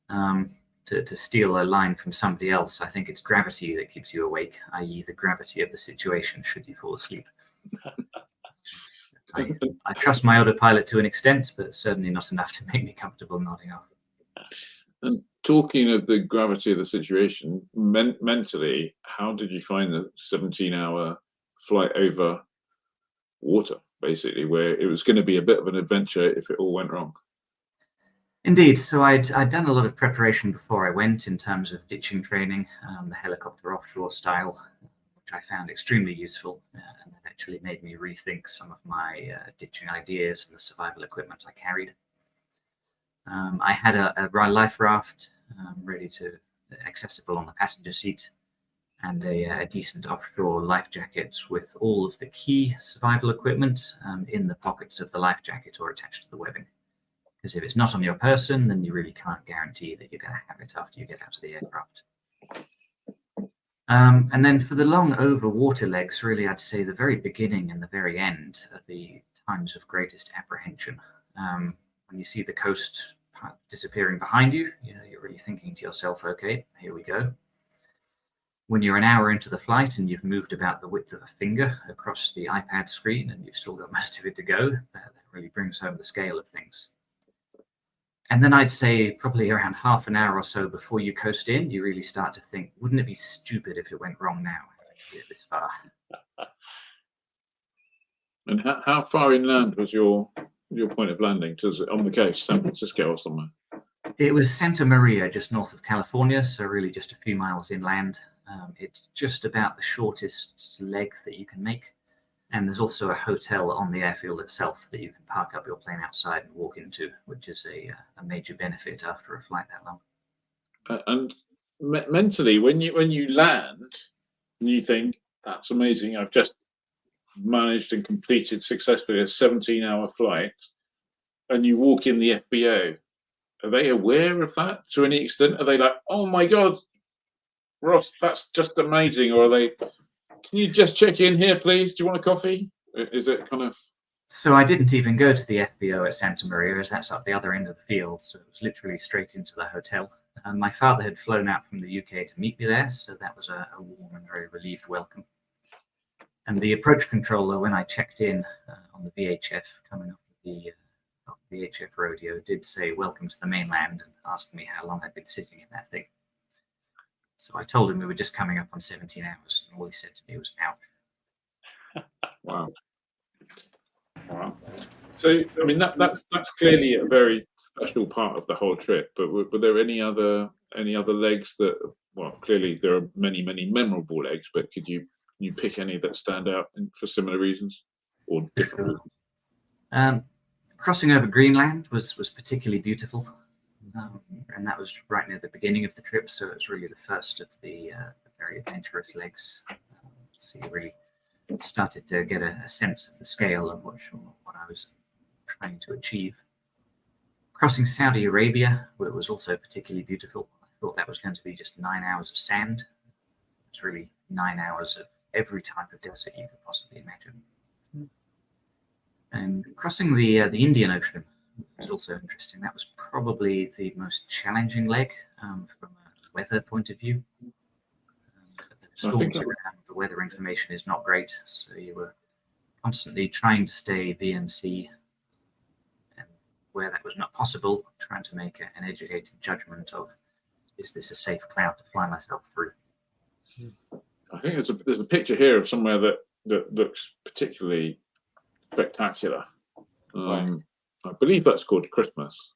To steal a line from somebody else, I think it's gravity that keeps you awake, i.e. the gravity of the situation should you fall asleep. I trust my autopilot to an extent, but certainly not enough to make me comfortable nodding off. And talking of the gravity of the situation, mentally, how did you find the 17-hour flight over water, basically, where it was going to be a bit of an adventure if it all went wrong? Indeed. So I'd done a lot of preparation before I went in terms of ditching training, the helicopter offshore style, which I found extremely useful, and it actually made me rethink some of my ditching ideas and the survival equipment I carried. I had a life raft ready to accessible on the passenger seat, and a decent offshore life jacket with all of the key survival equipment in the pockets of the life jacket or attached to the webbing. Because if it's not on your person, then you really can't guarantee that you're going to have it after you get out of the aircraft. And then for the long over water legs, really, I'd say the very beginning and the very end are the times of greatest apprehension. When you see the coast disappearing behind you, you're really thinking to yourself, okay, here we go. When you're an hour into the flight and you've moved about the width of a finger across the iPad screen and you've still got most of it to go, that really brings home the scale of things. And then I'd say probably around half an hour or so before you coast in, you really start to think, wouldn't it be stupid if it went wrong now? Get this far. And how far inland was your point of landing? On the coast, San Francisco or somewhere? It was Santa Maria, just north of California, so really just a few miles inland. It's just about the shortest leg that you can make. And there's also a hotel on the airfield itself that you can park up your plane outside and walk into, which is a major benefit after a flight that long. And mentally, when you land, you think, that's amazing. I've just managed and completed successfully a 17-hour flight, and you walk in the FBO. Are they aware of that to any extent? Are they like, oh my God, Ross, that's just amazing? Or are they, can you just check in here, please? Do you want a coffee? Is it kind of... So I didn't even go to the FBO at Santa Maria, as that's up the other end of the field. So it was literally straight into the hotel. My father had flown out from the UK to meet me there, so that was a warm and very relieved welcome. And the approach controller, when I checked in on the VHF coming off the VHF rodeo, did say welcome to the mainland and asked me how long I'd been sitting in that thing. So I told him we were just coming up on 17 hours, and all he said to me was, ouch. Wow. So, I mean, that's clearly a very special part of the whole trip, but were there any other legs that, well, clearly there are many memorable legs, but could you pick any that stand out for similar reasons or different reasons? Crossing over Greenland was particularly beautiful, and that was right near the beginning of the trip, so it was really the first of the very adventurous legs. So you really started to get a sense of the scale of what I was trying to achieve. Crossing Saudi Arabia was also particularly beautiful. I thought that was going to be just 9 hours of sand. It was really 9 hours of every type of desert you could possibly imagine. And crossing the Indian Ocean was also interesting. That was probably the most challenging leg from a weather point of view. The storms around, the weather information is not great, so you were constantly trying to stay VMC, and where that was not possible, trying to make an educated judgment of, is this a safe cloud to fly myself through? I think there's a picture here of somewhere that looks particularly spectacular. I believe that's called Christmas.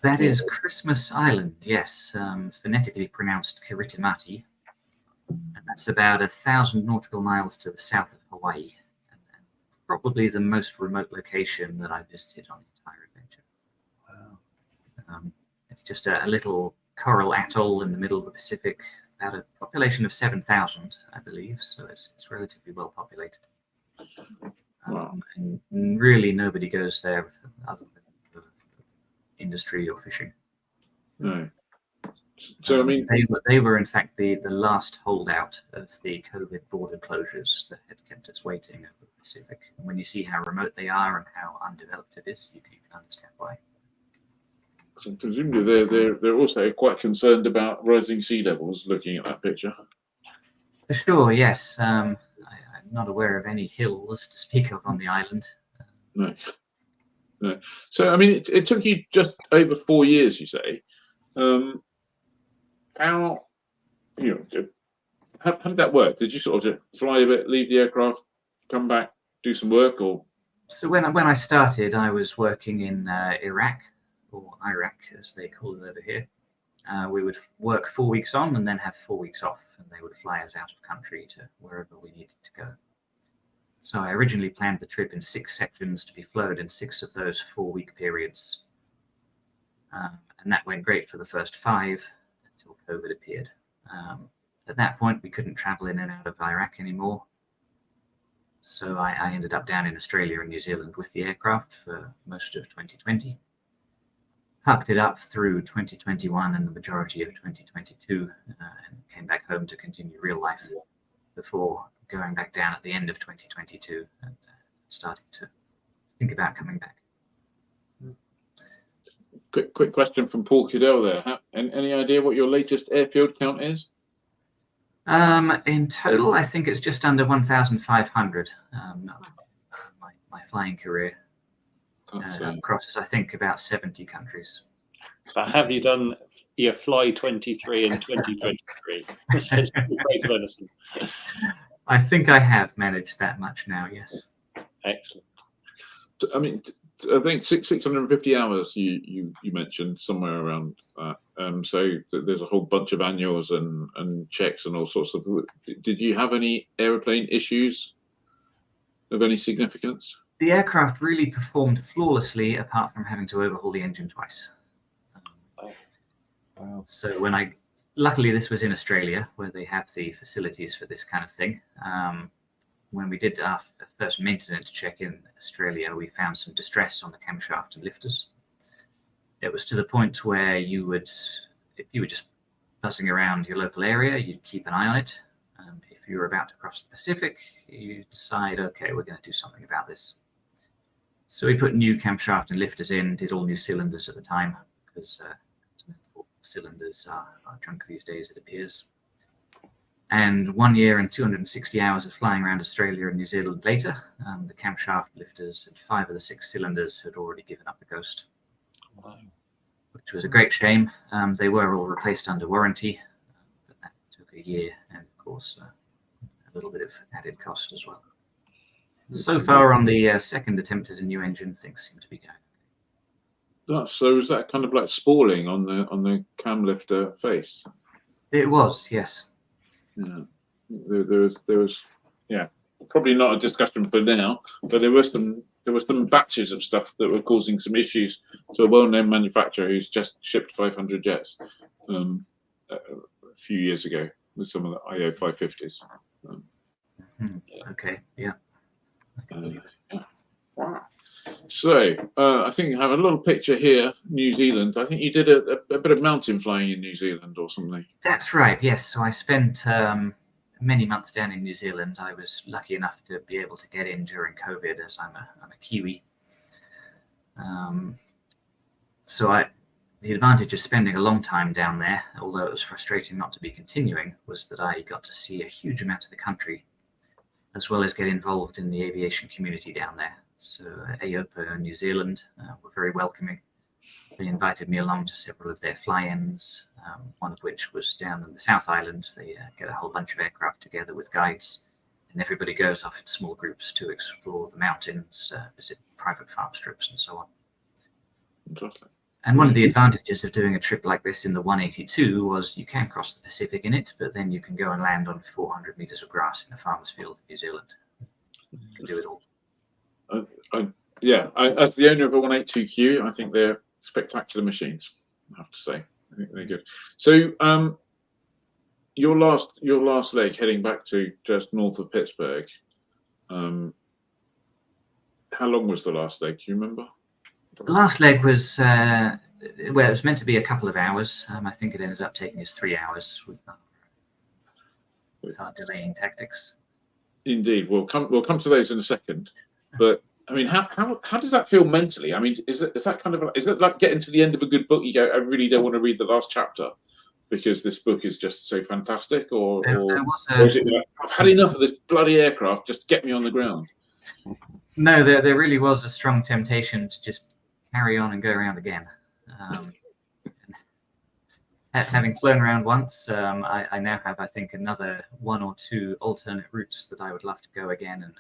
That is Christmas Island, yes, phonetically pronounced Kiritimati. And that's about 1,000 nautical miles to the south of Hawaii, and probably the most remote location that I visited on the entire adventure. Wow. It's just a little coral atoll in the middle of the Pacific, about a population of 7,000, I believe, so it's relatively well populated. And really nobody goes there other than for industry or fishing. No. So I mean, they were in fact the last holdout of the COVID border closures that had kept us waiting over the Pacific. And when you see how remote they are and how undeveloped it is, you can understand why. So presumably they're also quite concerned about rising sea levels. Looking at that picture, for sure, yes. I'm not aware of any hills to speak of on the island. No. So I mean, it took you just over 4 years, you say. How did that work? Did you sort of fly a bit, leave the aircraft, come back, do some work, or? So when I started, I was working in Iraq, or Iraq as they call it over here. We would work 4 weeks on and then have 4 weeks off, and they would fly us out of country to wherever we needed to go. So I originally planned the trip in 6 sections to be flown in 6 of those 4-week periods. And that went great for the first 5 until COVID appeared. At that point, we couldn't travel in and out of Iraq anymore. So I ended up down in Australia and New Zealand with the aircraft for most of 2020. Parked it up through 2021 and the majority of 2022, and came back home to continue real life before going back down at the end of 2022 and starting to think about coming back. Quick question from Paul Cadell there. Any idea what your latest airfield count is? In total, I think it's just under 1,500. My flying career across, I think, about 70 countries. But have you done your Fly 23 in 2023? Says Ross Edmonson. I think I have managed that much now, yes. Excellent. I mean, I think 650 hours you mentioned, somewhere around that. So there's a whole bunch of annuals and checks and all sorts of. Did you have any aeroplane issues of any significance? The aircraft really performed flawlessly, apart from having to overhaul the engine twice. Wow. So luckily this was in Australia, where they have the facilities for this kind of thing. When we did our first maintenance check in Australia, we found some distress on the camshaft and lifters. It was to the point where if you were just buzzing around your local area, you'd keep an eye on it. If you were about to cross the Pacific, you decide, okay, we're going to do something about this. So we put new camshaft and lifters in, did all new cylinders at the time, because cylinders are junk these days, it appears. And 1 year and 260 hours of flying around Australia and New Zealand later, the camshaft, lifters, and 5 of the 6 cylinders had already given up the ghost. Wow. Which was a great shame. They were all replaced under warranty, but that took a year, and of course, a little bit of added cost as well. So far on the second attempt at a new engine, things seem to be going. So is that kind of like spalling on the cam lifter face? It was, yes. Yeah. There was probably not a discussion for now, but there were some batches of stuff that were causing some issues to a well-known manufacturer who's just shipped 500 jets a few years ago with some of the IO 550s. Okay, yeah. Wow. So I think I have a little picture here, New Zealand. I think you did a bit of mountain flying in New Zealand or something. That's right, yes. So I spent many months down in New Zealand. I was lucky enough to be able to get in during COVID, as I'm a Kiwi. The advantage of spending a long time down there, although it was frustrating not to be continuing, was that I got to see a huge amount of the country, as well as get involved in the aviation community down there. So AOPA New Zealand were very welcoming. They invited me along to several of their fly-ins, one of which was down in the South Island. They get a whole bunch of aircraft together with guides, and everybody goes off in small groups to explore the mountains, visit private farm strips, and so on. Interesting. And one of the advantages of doing a trip like this in the 182 was you can cross the Pacific in it, but then you can go and land on 400 meters of grass in a farmer's field in New Zealand. You can do it all. As the owner of a 182Q, I think they're spectacular machines, I have to say. I think they're good. So your last leg heading back to just north of Pittsburgh, how long was the last leg? Do you remember? The last leg was, well, it was meant to be a couple of hours. I think it ended up taking us 3 hours with our delaying tactics. Indeed, we'll come to those in a second. But I mean, how does that feel mentally? I mean, is that kind of, is it like getting to the end of a good book? You go, I really don't want to read the last chapter because this book is just so fantastic, or is it like, I've had enough of this bloody aircraft, just get me on the ground? No, there really was a strong temptation to just carry on and go around again. Having flown around once, I now have, I think, another 1 or 2 alternate routes that I would love to go again and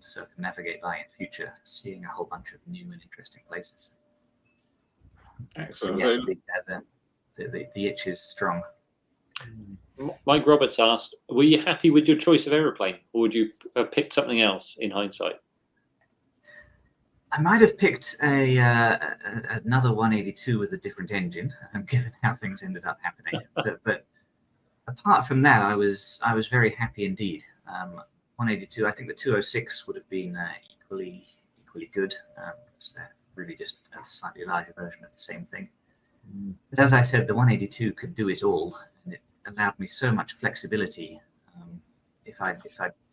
circumnavigate by in future, seeing a whole bunch of new and interesting places. Excellent. So yes, the itch is strong. Mike Roberts asked, were you happy with your choice of aeroplane, or would you have picked something else in hindsight? I might have picked another 182 with a different engine, given how things ended up happening. But apart from that, I was very happy indeed. 182, I think the 206 would have been equally good. So they're really just a slightly larger version of the same thing. But as I said, the 182 could do it all, and it allowed me so much flexibility. If I'd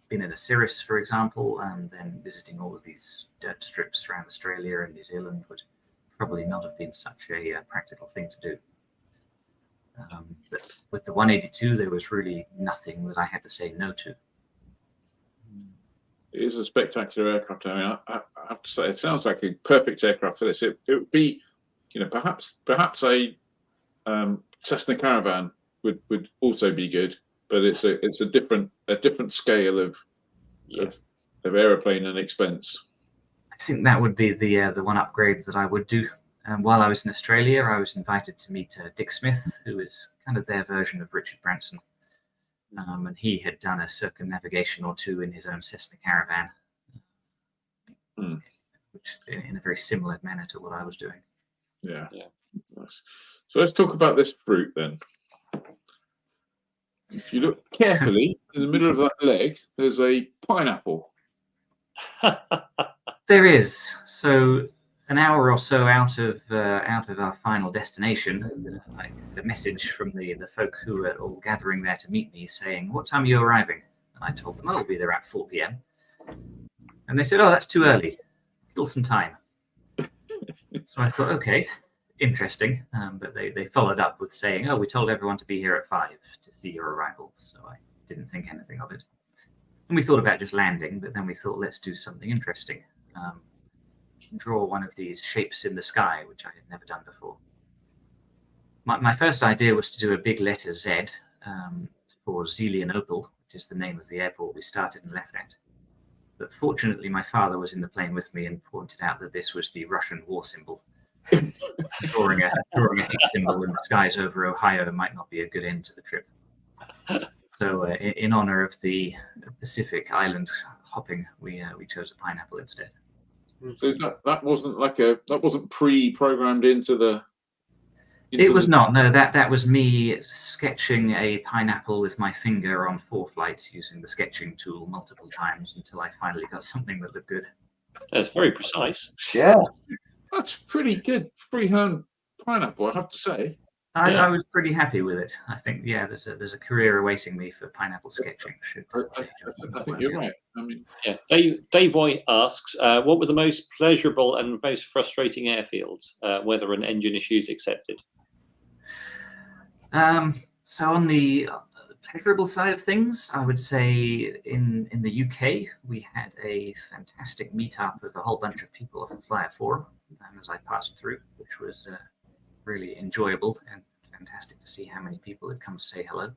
been in a Cirrus, for example, and then visiting all of these dirt strips around Australia and New Zealand would probably not have been such a practical thing to do. But with the 182, there was really nothing that I had to say no to. It is a spectacular aircraft. I mean, I have to say, it sounds like a perfect aircraft for this. It would be, perhaps a Cessna Caravan would also be good, but it's a different scale of aeroplane and expense. I think that would be the one upgrade that I would do. While I was in Australia, I was invited to meet Dick Smith, who is kind of their version of Richard Branson. And he had done a circumnavigation or 2 in his own Cessna Caravan, which in a very similar manner to what I was doing. Yeah. Nice. So let's talk about this fruit then. If you look carefully, in the middle of that leg, there's a pineapple. There is. So an hour or so out of our final destination, I had a message from the folk who were all gathering there to meet me saying, "What time are you arriving?" And I told them, "I'll be there at 4 p.m. And they said, "Oh, that's too early. Kill some time." So I thought, okay, interesting. But they followed up with saying, "Oh, we told everyone to be here at 5 to see your arrival." So I didn't think anything of it. And we thought about just landing, but then we thought, let's do something interesting. Draw one of these shapes in the sky, which I had never done before. My first idea was to do a big letter Z for Zelianopol, which is the name of the airport we started and left at. But fortunately, my father was in the plane with me and pointed out that this was the Russian war symbol. drawing a hate symbol in the skies over Ohio might not be a good end to the trip. So in honor of the Pacific island hopping, we chose a pineapple instead. So that wasn't pre-programmed into the. It was not. No, that was me sketching a pineapple with my finger on 4 flights using the sketching tool multiple times until I finally got something that looked good. That's very precise. Yeah, that's pretty good freehand pineapple, I have to say. I was pretty happy with it. I think, there's a career awaiting me for pineapple sketching. I think you're right. I mean, Dave White asks, what were the most pleasurable and most frustrating airfields, weather and engine issues accepted? So on the pleasurable side of things, I would say in the UK, we had a fantastic meetup of a whole bunch of people off the Flyer Forum as I passed through, which was really enjoyable and fantastic to see how many people had come to say hello.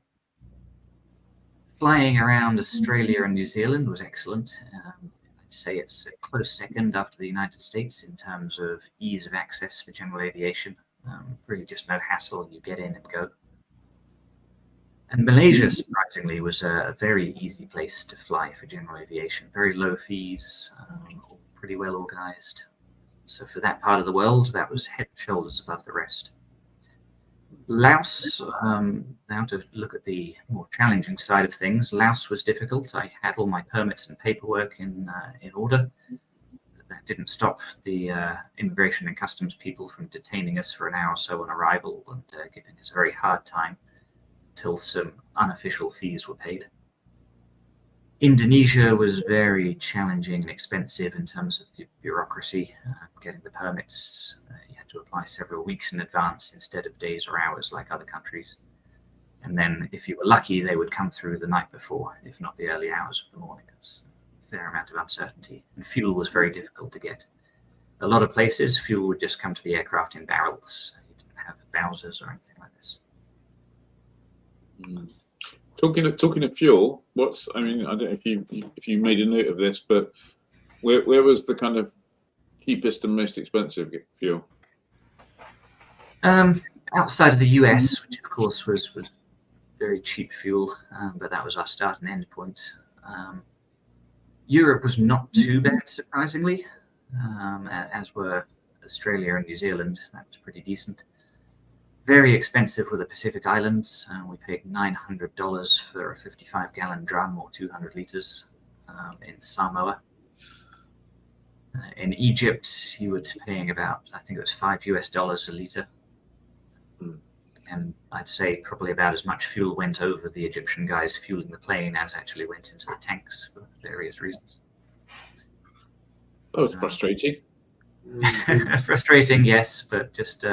Flying around Australia and New Zealand was excellent. I'd say it's a close second after the United States in terms of ease of access for general aviation. Really just no hassle. You get in and go. And Malaysia, surprisingly, was a very easy place to fly for general aviation. Very low fees, pretty well organized. So for that part of the world, that was head and shoulders above the rest. Laos, now to look at the more challenging side of things, Laos was difficult. I had all my permits and paperwork in order. That didn't stop the immigration and customs people from detaining us for an hour or so on arrival and giving us a very hard time till some unofficial fees were paid. Indonesia was very challenging and expensive in terms of the bureaucracy, getting the permits. You had to apply several weeks in advance instead of days or hours like other countries. And then if you were lucky, they would come through the night before, if not the early hours of the morning. It was a fair amount of uncertainty. And fuel was very difficult to get. A lot of places, fuel would just come to the aircraft in barrels. You didn't have Bowsers or anything like this. Talking of fuel, I don't know if you made a note of this, but where was the kind of cheapest and most expensive fuel? Outside of the US, which of course was very cheap fuel, but that was our start and end point. Europe was not too bad, surprisingly, as were Australia and New Zealand. That was pretty decent. Very expensive were the Pacific Islands. We paid $900 for a 55-gallon drum or 200 liters in Samoa. In Egypt, you were paying about, I think it was $5 a liter. And I'd say probably about as much fuel went over the Egyptian guys fueling the plane as actually went into the tanks for various reasons. That was frustrating. Frustrating, yes, but just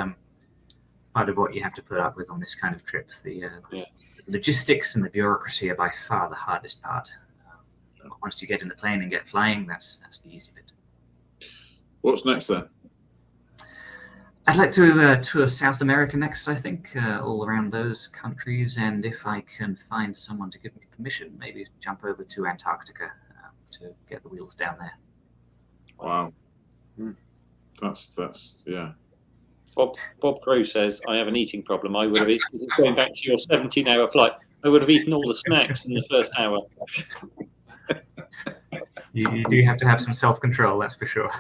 part of what you have to put up with on this kind of trip. The logistics and the bureaucracy are by far the hardest part. Once you get in the plane and get flying, that's the easy bit. What's next then? I'd like to tour South America next, I think, all around those countries. And if I can find someone to give me permission, maybe jump over to Antarctica to get the wheels down there. Wow. That's yeah. Bob Crow says, I have an eating problem. I would have eaten, this is going back to your 17-hour flight, I would have eaten all the snacks in the first hour. You do have to have some self-control, that's for sure.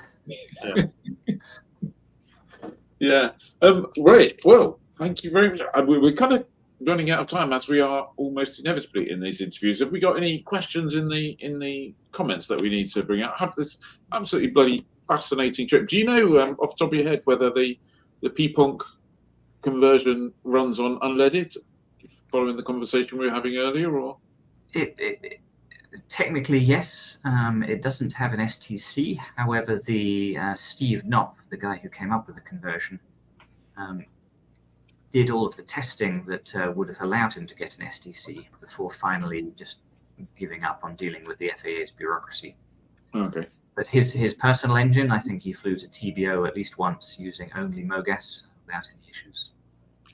Yeah. Right. Well, thank you very much. We're kind of running out of time, as we are almost inevitably in these interviews. Have we got any questions in the comments that we need to bring out? I have this absolutely bloody fascinating trip. Do you know, off the top of your head, whether the P-Ponk conversion runs on unleaded, following the conversation we were having earlier, or? Technically, yes. It doesn't have an STC. However, the Steve Knopp, the guy who came up with the conversion, did all of the testing that would have allowed him to get an STC before finally just giving up on dealing with the FAA's bureaucracy. Okay. But his personal engine, I think he flew to TBO at least once using only MOGAS without any issues.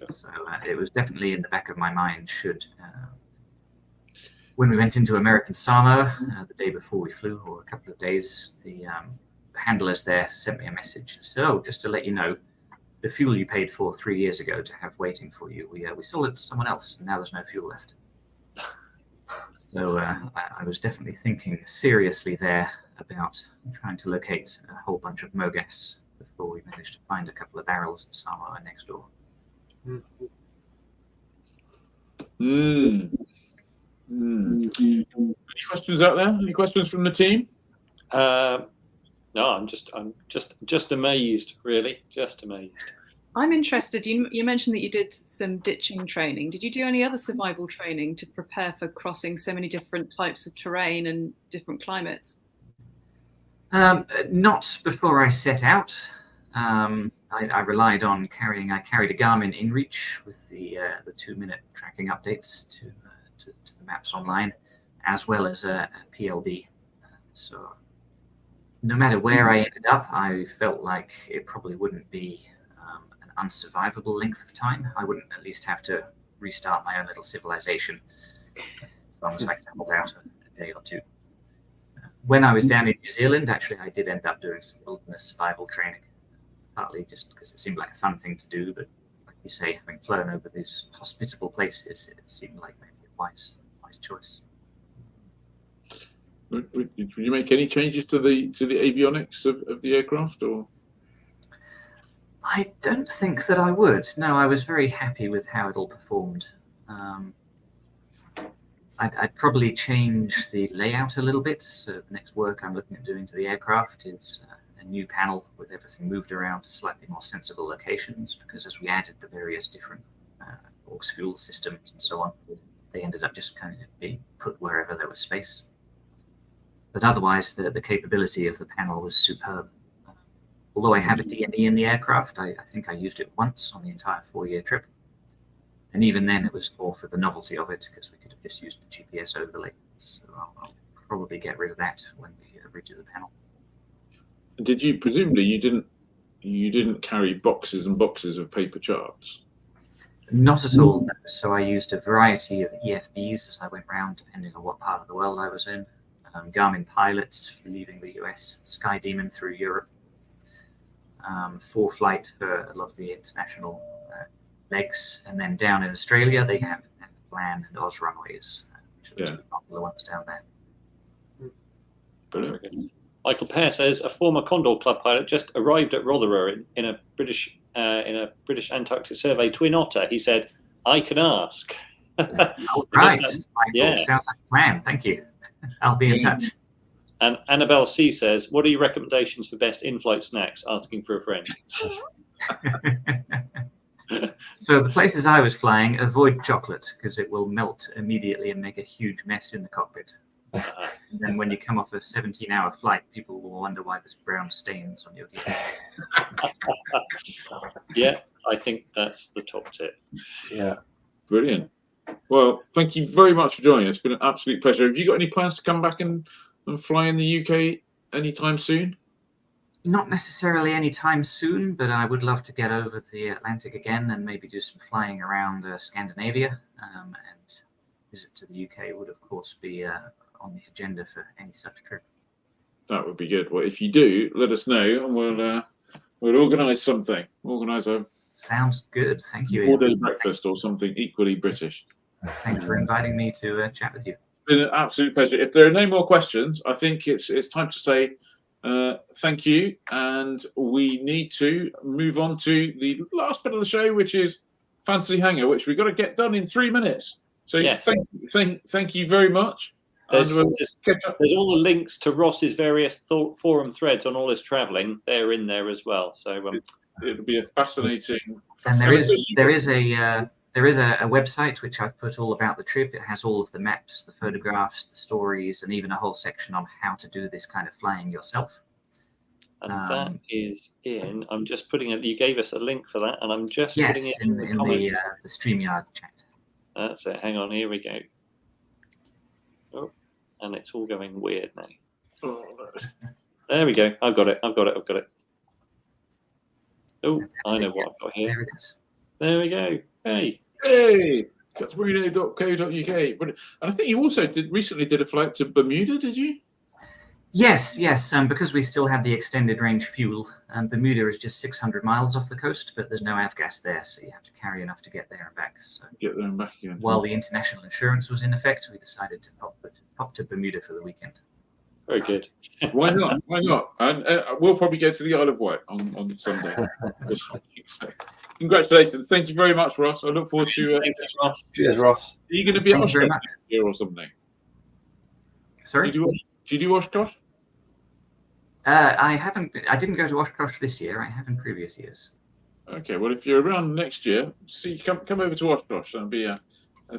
So it was definitely in the back of my mind should... when we went into American Samoa the day before we flew, or a couple of days, the handlers there sent me a message. So just to let you know, the fuel you paid for 3 years ago to have waiting for you, we sold it to someone else, and now there's no fuel left. So I was definitely thinking seriously there about trying to locate a whole bunch of MOGAS before we managed to find a couple of barrels in Samoa next door. Any questions out there? Any questions from the team? No, I'm just amazed, really, just amazed. I'm interested. You mentioned that you did some ditching training. Did you do any other survival training to prepare for crossing so many different types of terrain and different climates? Not before I set out. I relied on carrying. I carried a Garmin InReach with the 2-minute tracking updates to the maps online, as well as a PLB. So no matter where I ended up, I felt like it probably wouldn't be an unsurvivable length of time. I wouldn't at least have to restart my own little civilization as long as I can hold out a day or two. When I was down in New Zealand, actually, I did end up doing some wilderness survival training. partly just because it seemed like a fun thing to do, but like you say, having flown over these hospitable places, it seemed like maybe a wise choice. Would you make any changes to the avionics of the aircraft, or? I don't think that I would. No, I was very happy with how it all performed. I'd probably change the layout a little bit. So the next work I'm looking at doing to the aircraft is a new panel with everything moved around to slightly more sensible locations, because as we added the various different aux fuel systems and so on, they ended up just kind of being put wherever there was space. But otherwise, the capability of the panel was superb. Although I have a DME in the aircraft, I think I used it once on the entire 4-year trip. And even then, it was more for the novelty of it, because we could have just used the GPS overlay. So I'll probably get rid of that when we redo the panel. Did you, presumably you didn't carry boxes and boxes of paper charts? Not at all. No. So I used a variety of EFBs as I went round, depending on what part of the world I was in. Garmin pilots for leaving the US, Sky Demon through Europe, 4Flight for a lot of the international legs, and then down in Australia they have LAN and Oz runways, which are the two popular ones down there. Brilliant. Michael Pear says a former Condor Club pilot just arrived at Rothera in a British Antarctic survey twin otter. He said, "I can ask." Oh, right, Michael, sounds like a plan. Thank you. I'll be in touch. And Annabelle C says, "What are your recommendations for best in-flight snacks?" Asking for a friend. So the places I was flying, avoid chocolate because it will melt immediately and make a huge mess in the cockpit. And then when you come off a 17-hour flight, people will wonder why there's brown stains on your gear. Yeah, I think that's the top tip. Yeah, brilliant. Well, thank you very much for joining us. It's been an absolute pleasure. Have you got any plans to come back and fly in the UK anytime soon? Not necessarily anytime soon, but I would love to get over the Atlantic again and maybe do some flying around Scandinavia. And visit to the UK would, of course, be on the agenda for any such trip. That would be good. Well, if you do, let us know, and we'll organise something. Organise a sounds good. Thank you. All-day breakfast or something equally British. Thanks for inviting me to chat with you. It's been an absolute pleasure. If there are no more questions, I think it's time to say thank you, and we need to move on to the last bit of the show, which is Fancy Hangar, which we've got to get done in 3 minutes. So yes. Thank you very much. There's all the links to Ross's various forum threads on all his travelling. They're in there as well. So it'll be a fascinating. And there is a website which I've put all about the trip. It has all of the maps, the photographs, the stories, and even a whole section on how to do this kind of flying yourself. And that is in. I'm just putting it. You gave us a link for that, and I'm just putting it in the StreamYard chat. That's it. Hang on. Here we go. Oh, and it's all going weird now. Oh, there we go. I've got it. Oh, I know what I've got here. There it is. There we go. Hey, Catsmarino.co.uk. And I think you also recently did a flight to Bermuda, did you? Yes. Because we still had the extended range fuel. Bermuda is just 600 miles off the coast, but there's no avgas there, so you have to carry enough to get there and back. So get there and back again. While the international insurance was in effect, we decided to pop to Bermuda for the weekend. Very good. Why not? And we'll probably go to the Isle of Wight on Sunday. Congratulations. Thank you very much, Ross. I look forward to Thanks, Ross. Cheers, Ross. Are you going to be at Oshkosh here or something? Sorry? Do you do Oshkosh? I haven't. I didn't go to Oshkosh this year. I have in previous years. Okay. Well, if you're around next year, come over to Oshkosh. That'll be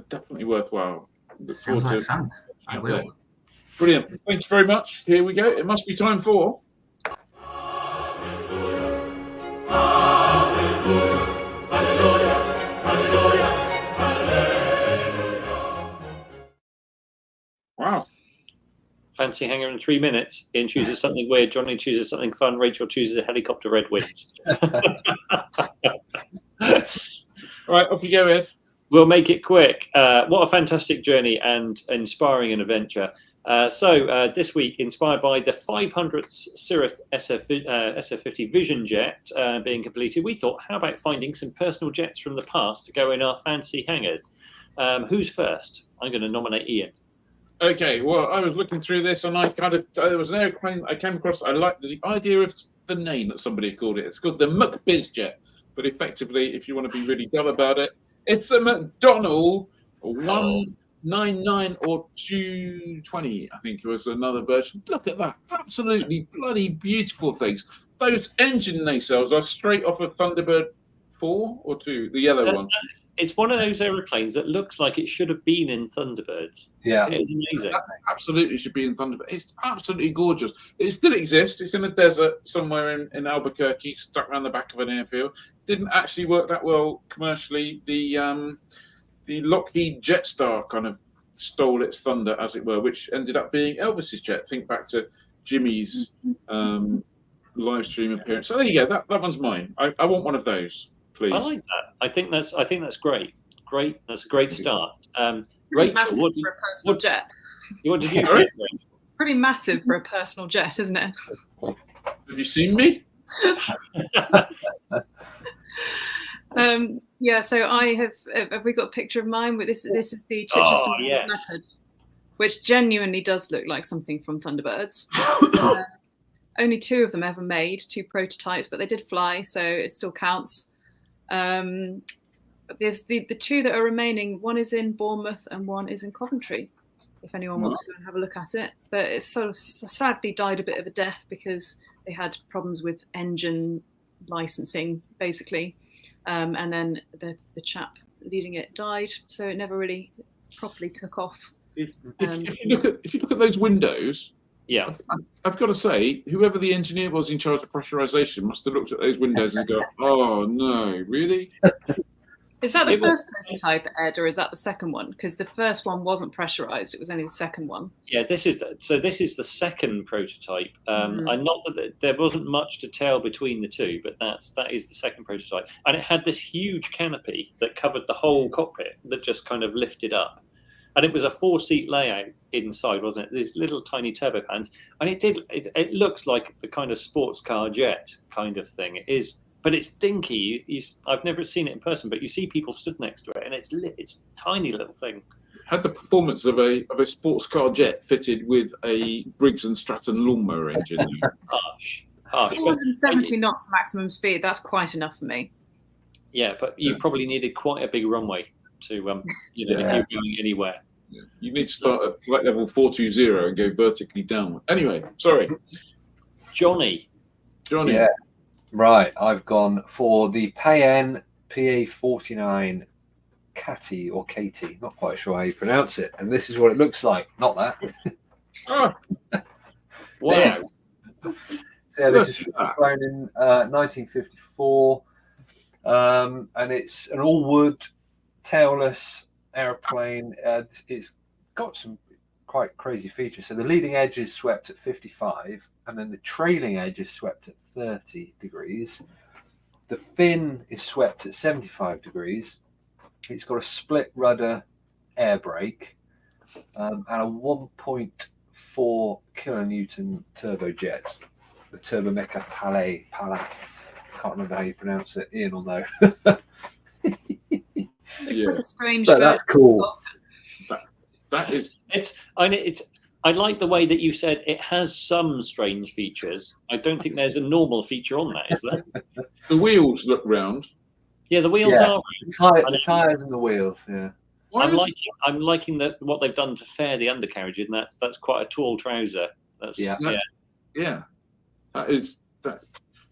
definitely worthwhile. Sounds like fun. I will. Brilliant. Thank you very much. Here we go. It must be time for. Wow. Fancy Hangar in 3 minutes. Ian chooses something weird. Johnny chooses something fun. Rachel chooses a helicopter red wings. All right, off you go, Ed. We'll make it quick. What a fantastic journey and inspiring an adventure. This week, inspired by the 500th Cirrus SF50 Vision jet being completed, we thought, how about finding some personal jets from the past to go in our fancy hangars? Who's first? I'm going to nominate Ian. Okay, well, I was looking through this and I kind of, there was an airplane I came across. I liked the idea of the name that somebody called it. It's called the McBiz jet. But effectively, if you want to be really dumb about it, it's the McDonnell 199 or 220, I think it was another version. Look at that. Absolutely bloody beautiful things. Those engine nacelles are straight off of Thunderbird 4 or 2, the yellow one. It's one of those aeroplanes that looks like it should have been in Thunderbirds. Yeah. It's amazing. That absolutely should be in Thunderbird. It's absolutely gorgeous. It still exists. It's in a desert somewhere in Albuquerque, stuck around the back of an airfield. Didn't actually work that well commercially. The Lockheed Jetstar kind of stole its thunder, as it were, which ended up being Elvis's jet. Think back to Jimmy's live stream appearance. So there you go. That one's mine. I want one of those, please. I like that. I think that's great. Great. That's a great start. Pretty Rachel, massive for a personal jet. What did you Sorry? think? Pretty massive for a personal jet, isn't it? Have you seen me? Yeah, so I have we got a picture of mine? This is the Chichester Leopard, which genuinely does look like something from Thunderbirds. Only 2 of them ever made, 2 prototypes, but they did fly, so it still counts. There's the 2 that are remaining. One is in Bournemouth and one is in Coventry, if anyone wants to go and have a look at it. But it's sort of sadly died a bit of a death because they had problems with engine licensing, basically. And then the chap leading it died, so it never really properly took off. If you look at those windows, yeah, I've got to say, whoever the engineer was in charge of pressurization must have looked at those windows and go, "Oh no, really?" Is that the first prototype, Ed, or is that the second one? Because the first one wasn't pressurized; it was only the second one. Yeah, this is the second prototype. And not that there wasn't much to tell between the 2, but that is the second prototype, and it had this huge canopy that covered the whole cockpit that just kind of lifted up, and it was a 4-seat layout inside, wasn't it? These little tiny turbofans, and it looks like the kind of sports car jet kind of thing. It is. But it's dinky. I've never seen it in person, but you see people stood next to it, and it's a tiny little thing. Had the performance of a sports car jet fitted with a Briggs and Stratton lawnmower engine. Harsh. 470 knots maximum speed. That's quite enough for me. Yeah, but you probably needed quite a big runway to, if you're going anywhere. Yeah. You need to start at flight level 420 and go vertically downward. Anyway, sorry, Johnny. Yeah. Right, I've gone for the Payen PA49 Catty or Katie, not quite sure how you pronounce it, and this is what it looks like. Not that. Oh. Wow. Yeah, this is flown in 1954, and it's an all-wood, tailless aeroplane. It's got some quite crazy features. So the leading edge is swept at 55, and then the trailing edge is swept at 30 degrees. The fin is swept at 75 degrees. It's got a split rudder air brake and a 1.4 kilonewton turbojet, the Turbomeca Pallas. Can't remember how you pronounce it. Ian will know. It's like a strange. So that's cool. That is. I like the way that you said it has some strange features. I don't think there's a normal feature on that, is there? The wheels look round. Yeah, the wheels are round. The tyres and the wheels, yeah. I'm liking what they've done to fair the undercarriage, and that's quite a tall trouser. Yeah. That is that.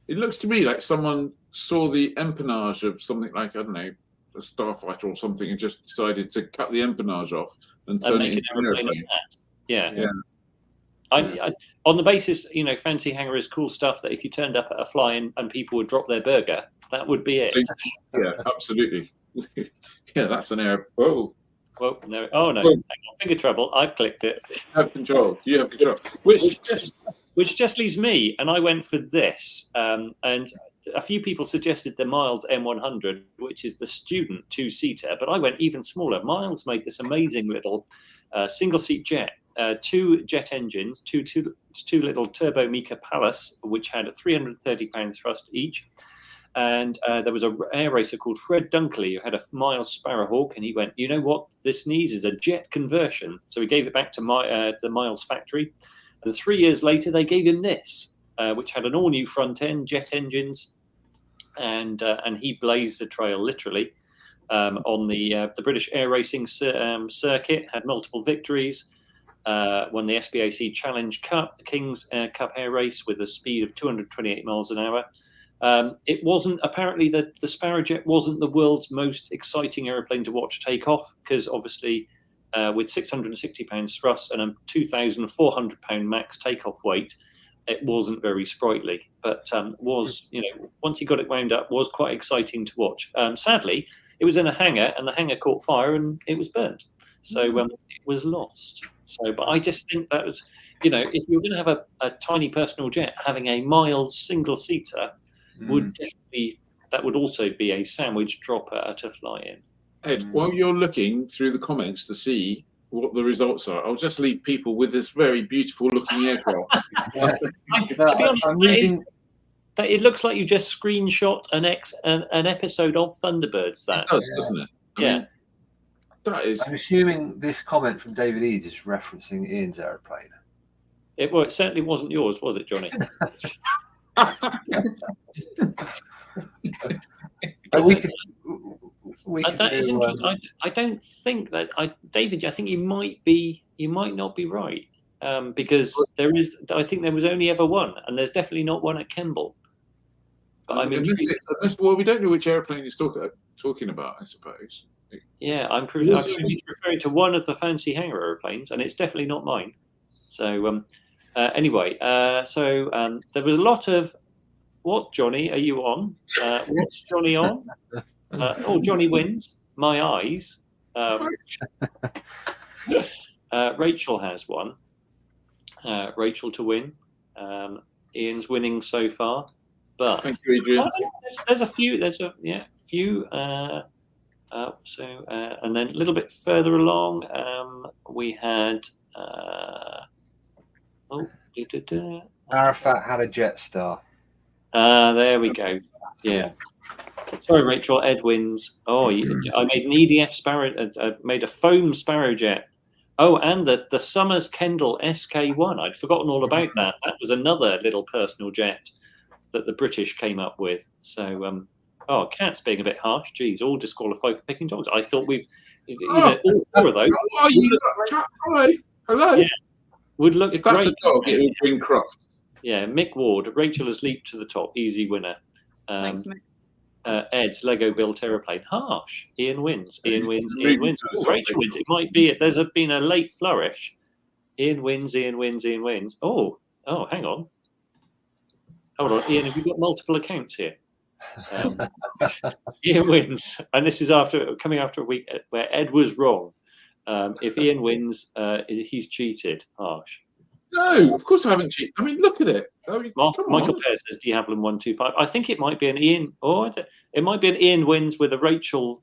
It looks to me like someone saw the empennage of something like, I don't know, a starfighter or something, and just decided to cut the empennage off and turn it into an airplane. Yeah. On the basis, fancy hangar is cool stuff that if you turned up at a fly and people would drop their burger, that would be it. Yeah, absolutely. Yeah, that's an air. Oh. Well, no. Oh, no. Hang on, finger trouble. I've clicked it. You have control. Which just leaves me, and I went for this. And a few people suggested the Miles M100, which is the student 2-seater, but I went even smaller. Miles made this amazing little single-seat jet. two jet engines, two little Turbo Mika Pallas, which had a 330-pound thrust each. And there was an air racer called Fred Dunkley who had a Miles Sparrowhawk, and he went, you know what this needs is a jet conversion. So he gave it back to the Miles factory. And 3 years later, they gave him this, which had an all-new front end, jet engines, and he blazed the trail literally on the British air racing circuit. Had multiple victories. Won the SBAC Challenge Cup, the King's Cup air race with a speed of 228 miles an hour. It wasn't, apparently the Sparrowjet wasn't the world's most exciting aeroplane to watch take off, because obviously with 660 pounds thrust and a 2,400 pound max takeoff weight, it wasn't very sprightly, but was, you know, once you got it wound up, was quite exciting to watch. Sadly, it was in a hangar and the hangar caught fire and it was burnt. So it was lost. So, but I just think that was, you know, if you're going to have a tiny personal jet, having a Miles single-seater would definitely, that would also be a sandwich dropper to fly in. Ed, while you're looking through the comments to see what the results are, I'll just leave people with this very beautiful looking aircraft. To be honest, it looks like you just screenshot an episode of Thunderbirds. That it does, doesn't it? Yeah. That is. I'm assuming this comment from David Eads is referencing Ian's aeroplane. It certainly wasn't yours, was it, Johnny? That is interesting. I don't think that David. I think you might not be right, because I think there was only ever one, and there's definitely not one at Kemble. But well, we don't know which airplane he's talking about, I suppose. Yeah, I'm he's referring to one of the fancy hangar airplanes, and it's definitely not mine. So anyway, there was a lot of. What, Johnny, are you on? What's Johnny on? Johnny wins. My eyes. Rachel has one. Rachel to win. Ian's winning so far. But thank you, Adrian. There's a few. Few. And then a little bit further along, we had. Arafat had a Jetstar. There we go. Yeah. Sorry, Rachel. Ed wins. Oh, I made an EDF Sparrow. Made a foam Sparrowjet. Oh, and the Summers Kendall SK1. I'd forgotten all about that. That was another little personal jet that the British came up with. So, Cat's being a bit harsh. Geez, all disqualified for picking dogs. I thought all four of those. Hello. Yeah, would look. If that's great. A dog, it would bring Croft. Yeah, Mick Ward. Rachel has leaped to the top. Easy winner. Thanks, Mick. Ed's Lego built airplane. Harsh. Ian wins. Ian wins. Ian wins. Rachel wins. It might be. There's been a late flourish. Ian wins. Ian wins. Ian wins. Oh, hang on. Hold on, Ian. Have you got multiple accounts here? Ian wins, and this is coming after a week where Ed was wrong. If Ian wins, he's cheated. Harsh. No, of course I haven't cheated. I mean, look at it. Michael Pear says De Havilland 125. I think it might be an Ian, it might be an Ian wins with a Rachel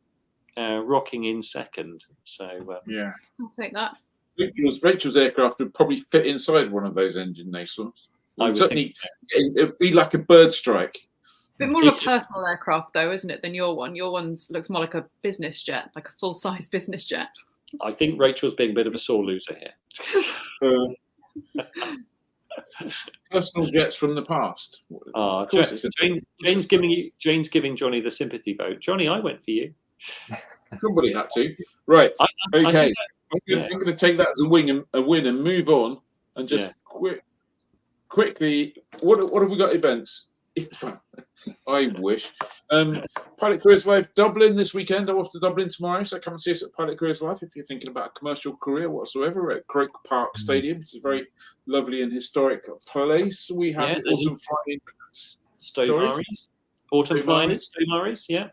rocking in second. So yeah, I'll take that. Rachel's aircraft would probably fit inside one of those engine nations. Certainly, it'd be like a bird strike. Bit more of a personal aircraft, though, isn't it, than your one? Your one looks more like a business jet, like a full-size business jet. I think Rachel's being a bit of a sore loser here. Personal jets from the past. Jane's giving Johnny the sympathy vote. Johnny, I went for you. Somebody had to. Right. Okay. I'm going to take that as a win and move on and just quickly. What have we got events? I wish. Pilot Careers Live Dublin this weekend. I'm off to Dublin tomorrow, so come and see us at Pilot Careers Live if you're thinking about a commercial career whatsoever at Croke Park Stadium, which is a very lovely and historic place. We have Autumn Flying Stowe-Maries. Autumn Flying at Stowe-Maries, yeah.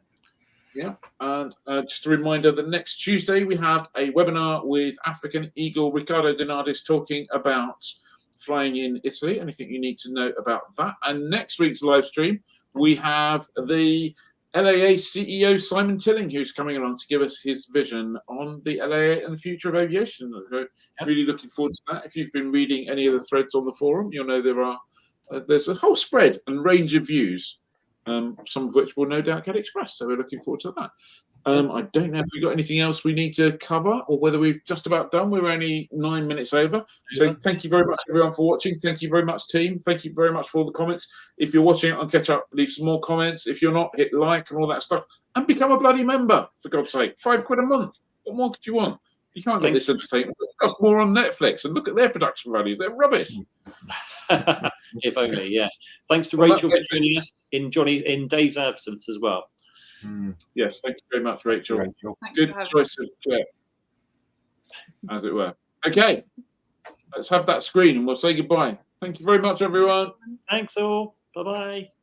Yeah, and just a reminder that next Tuesday we have a webinar with African Eagle Ricardo Donadis talking about flying in Italy. Anything you need to know about that. And next week's live stream, we have the LAA CEO Simon Tilling, who's coming along to give us his vision on the LAA and the future of aviation. Really looking forward to that. If you've been reading any of the threads on the forum, you'll know there's a whole spread and range of views, some of which will no doubt get expressed. So we're looking forward to that. I don't know if we've got anything else we need to cover or whether we've just about done. We're only 9 minutes over. So thank you very much, everyone, for watching. Thank you very much, team. Thank you very much for all the comments. If you're watching it on Catch Up, leave some more comments. If you're not, hit like and all that stuff. And become a bloody member, for God's sake. £5 a month. What more could you want? You can't get this entertainment. It costs more on Netflix. And look at their production values. They're rubbish. If only, yes. Thanks to Rachel for joining us in Dave's absence as well. Yes, thank you very much, Rachel. Good choice of chair, as it were. Okay, let's have that screen and we'll say goodbye. Thank you very much, everyone. Thanks all. Bye-bye.